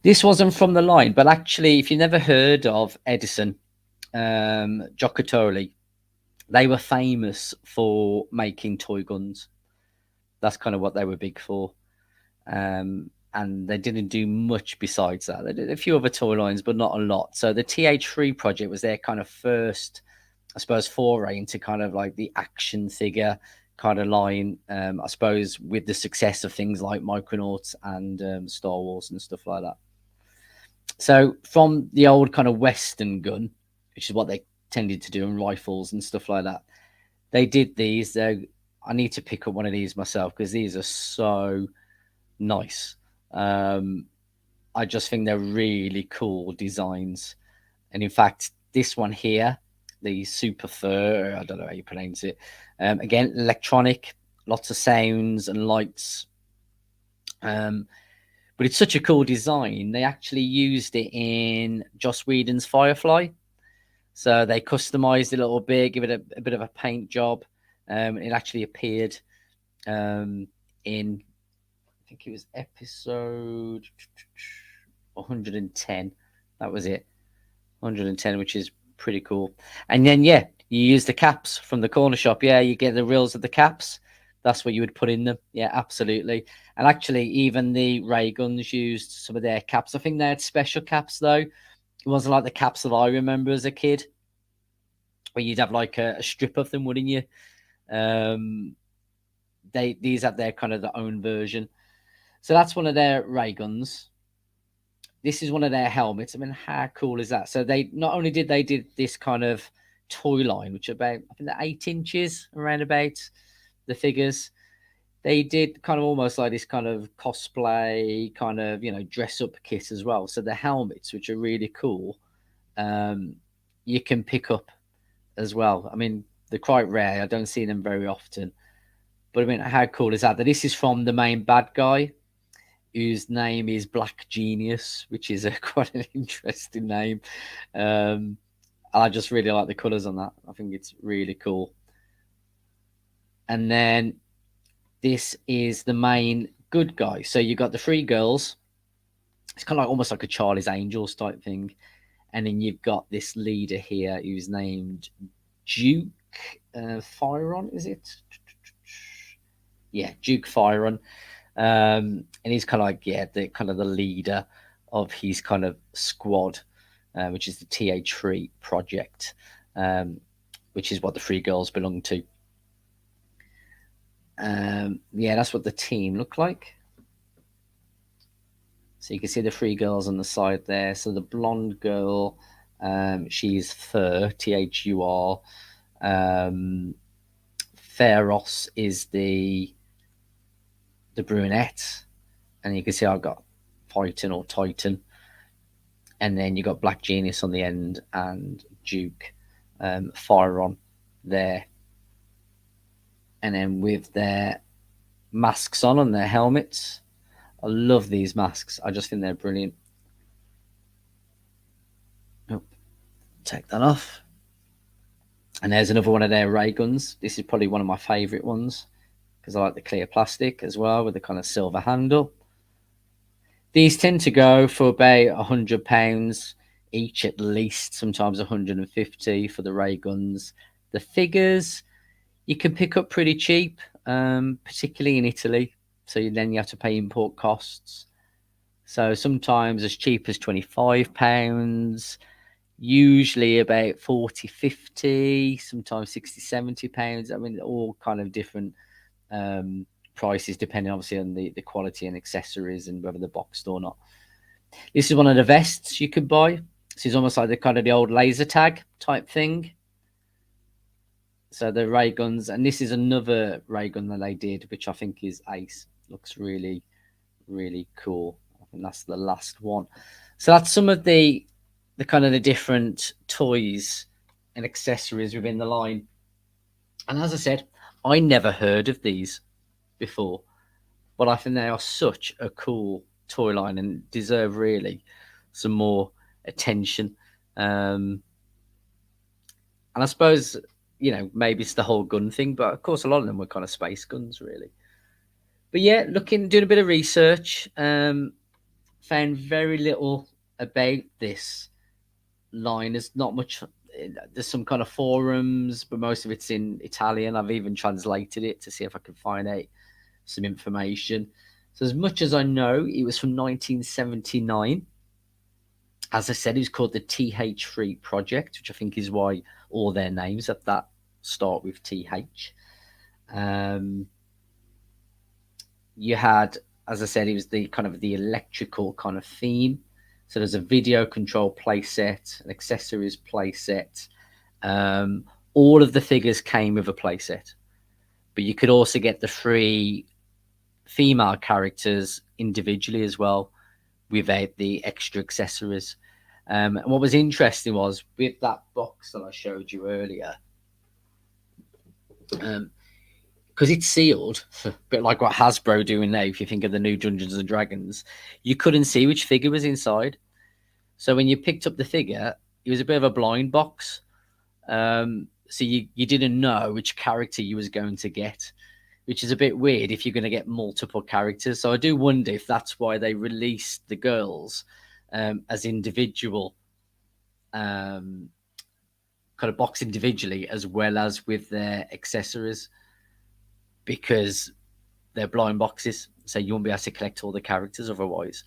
this wasn't from the line, but actually, if you've never heard of Edison, Giocattoli, they were famous for making toy guns. That's kind of what they were big for. And they didn't do much besides that. They did a few other toy lines, but not a lot. So the TH3 project was their kind of first, I suppose, foray into kind of like the action figure kind of line. I suppose with the success of things like Micronauts and Star Wars and stuff like that. So from the old kind of Western gun, which is what they tended to do, and rifles and stuff like that, they did these. I need to pick up one of these myself because these are so nice. I just think they're really cool designs. And in fact, this one here, the Super Fur, I don't know how you pronounce it. Again, electronic, lots of sounds and lights. But it's such a cool design. They actually used it in Joss Whedon's Firefly. So they customized it a little bit, give it a bit of a paint job. It actually appeared in, I think it was episode 110. That was it. 110, which is pretty cool. And then, yeah, you use the caps from the corner shop. Yeah, you get the reels of the caps. That's what you would put in them. Yeah, absolutely. And actually, even the ray guns used some of their caps. I think they had special caps, though. It wasn't like the caps that I remember as a kid, where you'd have like a strip of them, wouldn't you? These have their kind of their own version. So that's one of their ray guns. This is one of their helmets. I mean, how cool is that? So they not only did this kind of toy line, which about, I think they're 8 inches around about the figures. They did kind of almost like this kind of cosplay kind of, dress up kit as well. So the helmets, which are really cool, you can pick up as well. I mean, they're quite rare. I don't see them very often. But I mean, how cool is that? That this is from the main bad guy, whose name is Black Genius, which is quite an interesting name. I just really like the colours on that. I think it's really cool. And then this is the main good guy. So you got the 3 girls. It's kind of like almost like a Charlie's Angels type thing. And then you've got this leader here who's named Duke Firon, is it? Yeah, Duke Firon. And he's kind of like, the kind of the leader of his kind of squad, which is the TH3 project, which is what the 3 girls belong to. That's what the team look like. So you can see the 3 girls on the side there. So the blonde girl, she's Thur, Thur. Pharos is the brunette, and you can see I've got Titan or Titan, and then you got Black Genius on the end and Duke fire on there, and then with their masks on their helmets. I love these masks. I just think they're brilliant. Oh, take that off. And there's another one of their ray guns. This is probably one of my favourite ones because I like the clear plastic as well with the kind of silver handle. These tend to go for about £100 each at least, sometimes 150 for the ray guns. The figures you can pick up pretty cheap, particularly in Italy. So then you have to pay import costs. So sometimes as cheap as £25, usually about 40, 50, sometimes 60, £70. I mean, all kind of different prices depending obviously on the quality and accessories and whether they're boxed or not. This is one of the vests you could buy. This is almost like the kind of the old laser tag type thing. So the ray guns, and this is another ray gun that they did, which I think is ace. Looks really, really cool. I think that's the last one. So that's some of the kind of the different toys and accessories within the line. And as I said, I never heard of these before, but I think they are such a cool toy line and deserve really some more attention. And I suppose, you know, maybe it's the whole gun thing, but of course a lot of them were kind of space guns really. But yeah, doing a bit of research, found very little about this line. There's not much. There's some kind of forums, but most of it's in Italian. I've even translated it to see if I can find out some information. So as much as I know, it was from 1979. As I said, it was called the TH3 project, which I think is why all their names at that start with TH. You had, as I said, it was the kind of the electrical kind of theme. So there's a video control playset, an accessories playset. All of the figures came with a playset, but you could also get the 3 female characters individually as well, without the extra accessories. And what was interesting was with that box that I showed you earlier, because it's sealed, a bit like what Hasbro doing now. If you think of the new Dungeons and Dragons, you couldn't see which figure was inside. So when you picked up the figure, it was a bit of a blind box. So you didn't know which character you was going to get, which is a bit weird if you're going to get multiple characters. So I do wonder if that's why they released the girls as individual, kind of box individually, as well as with their accessories, because they're blind boxes. So you won't be able to collect all the characters otherwise,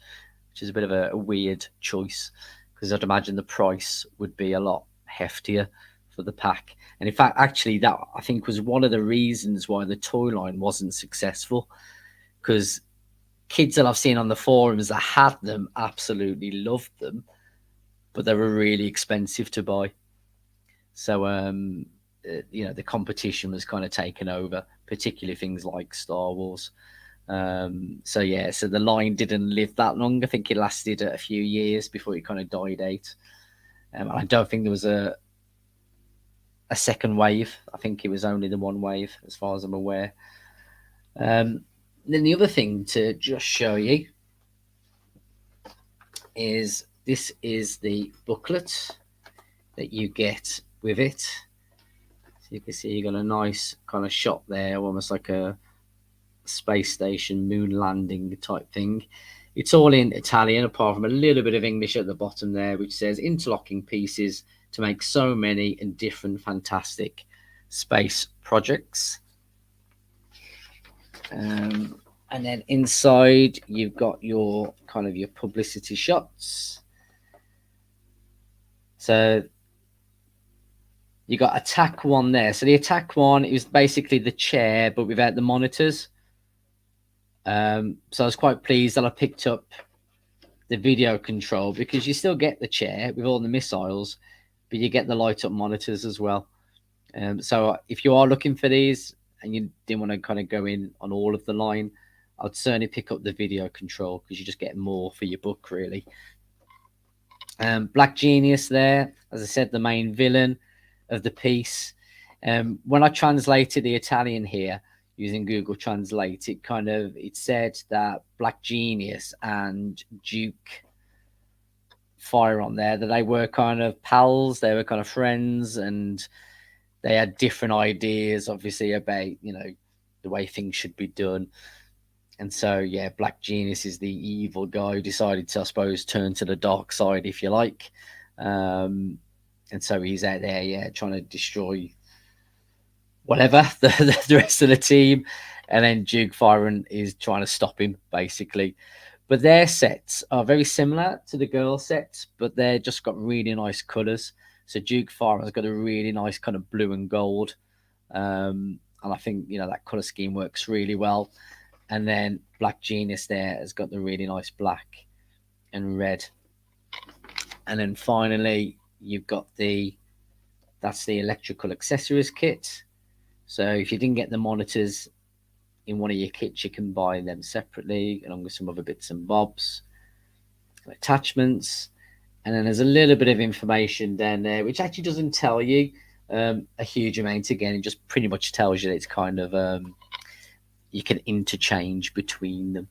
which is a bit of a weird choice, because I'd imagine the price would be a lot heftier for the pack. And in fact, actually, that I think was one of the reasons why the toy line wasn't successful, because kids that I've seen on the forums that had them absolutely loved them, but they were really expensive to buy. So, you know, the competition was kind of taken over, particularly things like Star Wars. So yeah, so the line didn't live that long. I think it lasted a few years before it kind of died out. I don't think there was a second wave. I think it was only the one wave, as far as I'm aware. Then the other thing to just show you is this is the booklet that you get with it. So you can see you got a nice kind of shot there, almost like a space station moon landing type thing. It's all in Italian, apart from a little bit of English at the bottom there, which says interlocking pieces to make so many and different fantastic space projects. And then inside you've got your kind of your publicity shots. So you got attack one there. So the attack one is basically the chair, but without the monitors. So I was quite pleased that I picked up the video control, because you still get the chair with all the missiles, but you get the light up monitors as well. So if you are looking for these and you didn't want to kind of go in on all of the line, I'd certainly pick up the video control, because you just get more for your book, really. Black Genius there, as I said, the main villain. of the piece. When I translated the Italian here using Google Translate, it said that Black Genius and Duke Fire on there, that they were kind of pals, they were kind of friends, and they had different ideas, obviously, about the way things should be done. And so, yeah, Black Genius is the evil guy who decided to, I suppose, turn to the dark side, if you like. And so he's out there, yeah, trying to destroy whatever the rest of the team. And then Duke Fyron is trying to stop him, basically. But their sets are very similar to the girl sets, but they're just got really nice colours. So Duke Fyron's got a really nice kind of blue and gold. And I think, that colour scheme works really well. And then Black Genius there has got the really nice black and red. And then finally, you've got that's the electrical accessories kit. So if you didn't get the monitors in one of your kits, you can buy them separately, along with some other bits and bobs, attachments. And then there's a little bit of information down there, which actually doesn't tell you a huge amount. Again, it just pretty much tells you that it's kind of you can interchange between them.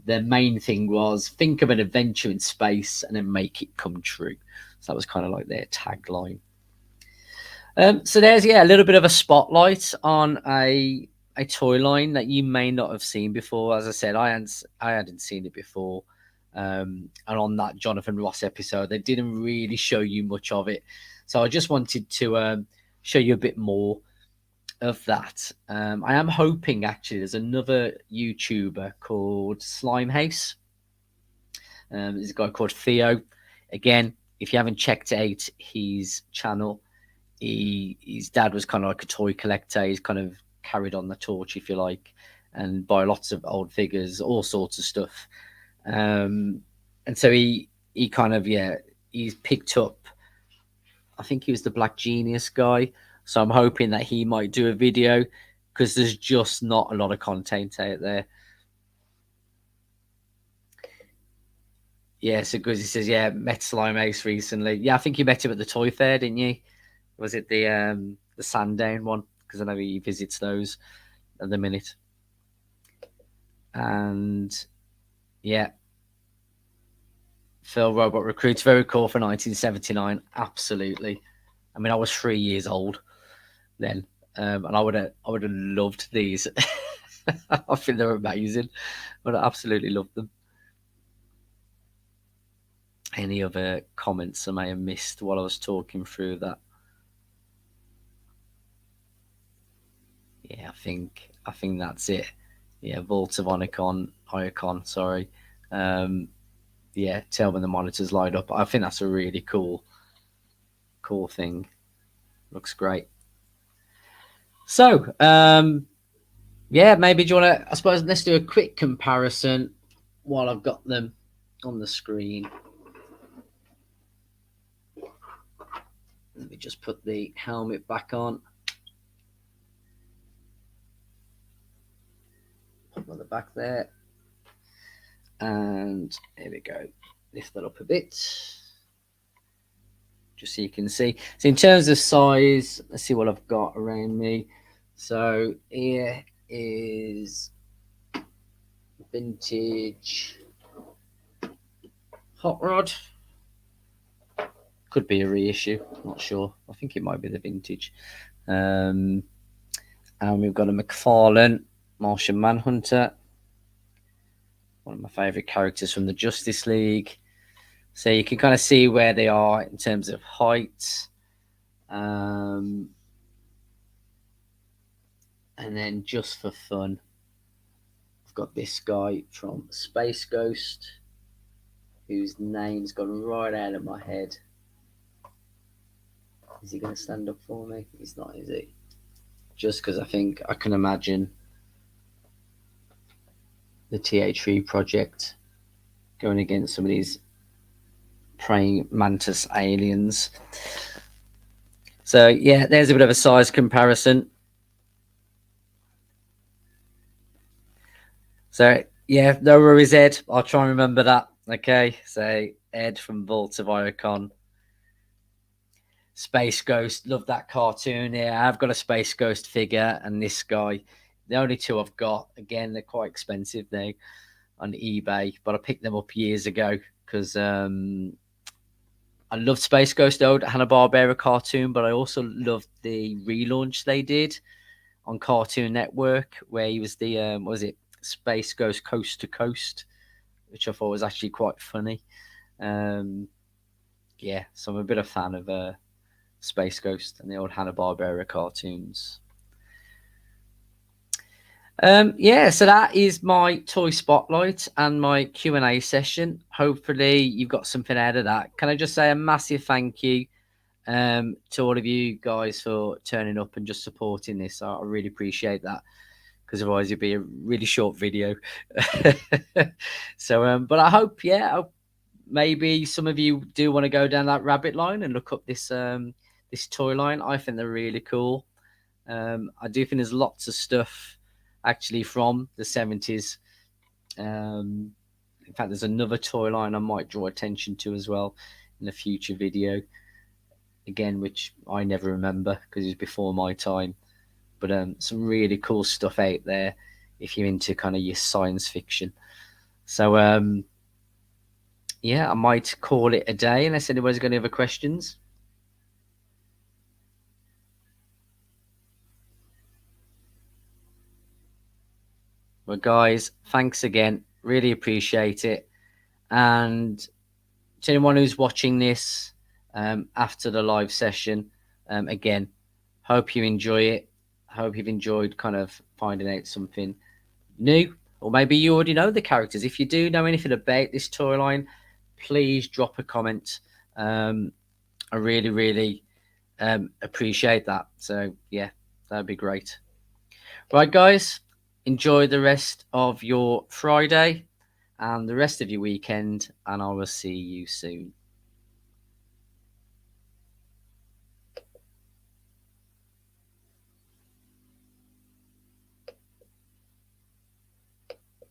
Their main thing was think of an adventure in space and then make it come true. So that was kind of like their tagline. So there's a little bit of a spotlight on a toy line that you may not have seen before. As I said, I hadn't seen it before. And on that Jonathan Ross episode, they didn't really show you much of it. So I just wanted to show you a bit more of that. I am hoping, actually, there's another YouTuber called Slimehouse. There's a guy called Theo. Again, if you haven't checked out his channel, his dad was kind of like a toy collector. He's kind of carried on the torch, if you like, and buy lots of old figures, all sorts of stuff. And so he kind of, he's picked up, I think he was the Black Genius guy. So I'm hoping that he might do a video, because there's just not a lot of content out there. Yeah, so because he says, met Slimehouse recently. Yeah, I think you met him at the toy fair, didn't you? Was it the Sandown one? Because I know he visits those at the minute. And yeah, Phil Robot Recruits, very cool for 1979. Absolutely. I mean, I was 3 years old then, and I would have loved these. I think they're amazing. But I absolutely loved them. Any other comments I may have missed while I was talking through that? Yeah, I think that's it. Yeah, Vault of Icon, sorry. Tell when the monitors light up. I think that's a really cool thing. Looks great. So, maybe do you want to, I suppose, let's do a quick comparison while I've got them on the screen. Let me just put the helmet back on. Put on the back there. And here we go. Lift that up a bit, just so you can see. So in terms of size, let's see what I've got around me. So here is vintage Hot Rod. Could be a reissue, not sure. I think it might be the vintage. And we've got a McFarlane Martian Manhunter, one of my favourite characters from the Justice League. So you can kind of see where they are in terms of height. And then just for fun, I've got this guy from Space Ghost, whose name's gone right out of my head. Is he going to stand up for me? He's not, is he? Just because I think I can imagine the TH3 project going against some of these praying mantis aliens. So yeah, there's a bit of a size comparison. So yeah, no worries, Ed. I'll try and remember that. Okay, so Ed from Vault of Icon. Space Ghost, love that cartoon. Yeah, I've got a Space Ghost figure, and this guy. The only two I've got. Again, they're quite expensive now on eBay, but I picked them up years ago because I loved Space Ghost, the old Hanna-Barbera cartoon, but I also loved the relaunch they did on Cartoon Network, where he was the what was it, Space Ghost Coast to Coast, which I thought was actually quite funny. Um, yeah, so I'm a bit of a fan of Space Ghost and the old Hanna-Barbera cartoons. Yeah, so that is my toy spotlight and my Q&A session. Hopefully you've got something out of that. Can I just say a massive thank you to all of you guys for turning up and just supporting this. I really appreciate that, because otherwise it'd be a really short video. So, but I hope, maybe some of you do want to go down that rabbit line and look up this this toy line. I think they're really cool. I do think there's lots of stuff actually from the 70s. In fact, there's another toy line I might draw attention to as well in a future video. Again, which I never remember because it was before my time. But some really cool stuff out there if you're into kind of your science fiction. So, yeah, I might call it a day unless anybody's got any other questions. Well, guys, thanks again. Really appreciate it. And to anyone who's watching this after the live session, again, hope you enjoy it. Hope you've enjoyed kind of finding out something new, or maybe you already know the characters. If you do know anything about this toy line, please drop a comment. I really, really appreciate that. So, yeah, that'd be great. Right, guys, enjoy the rest of your Friday and the rest of your weekend, and I will see you soon.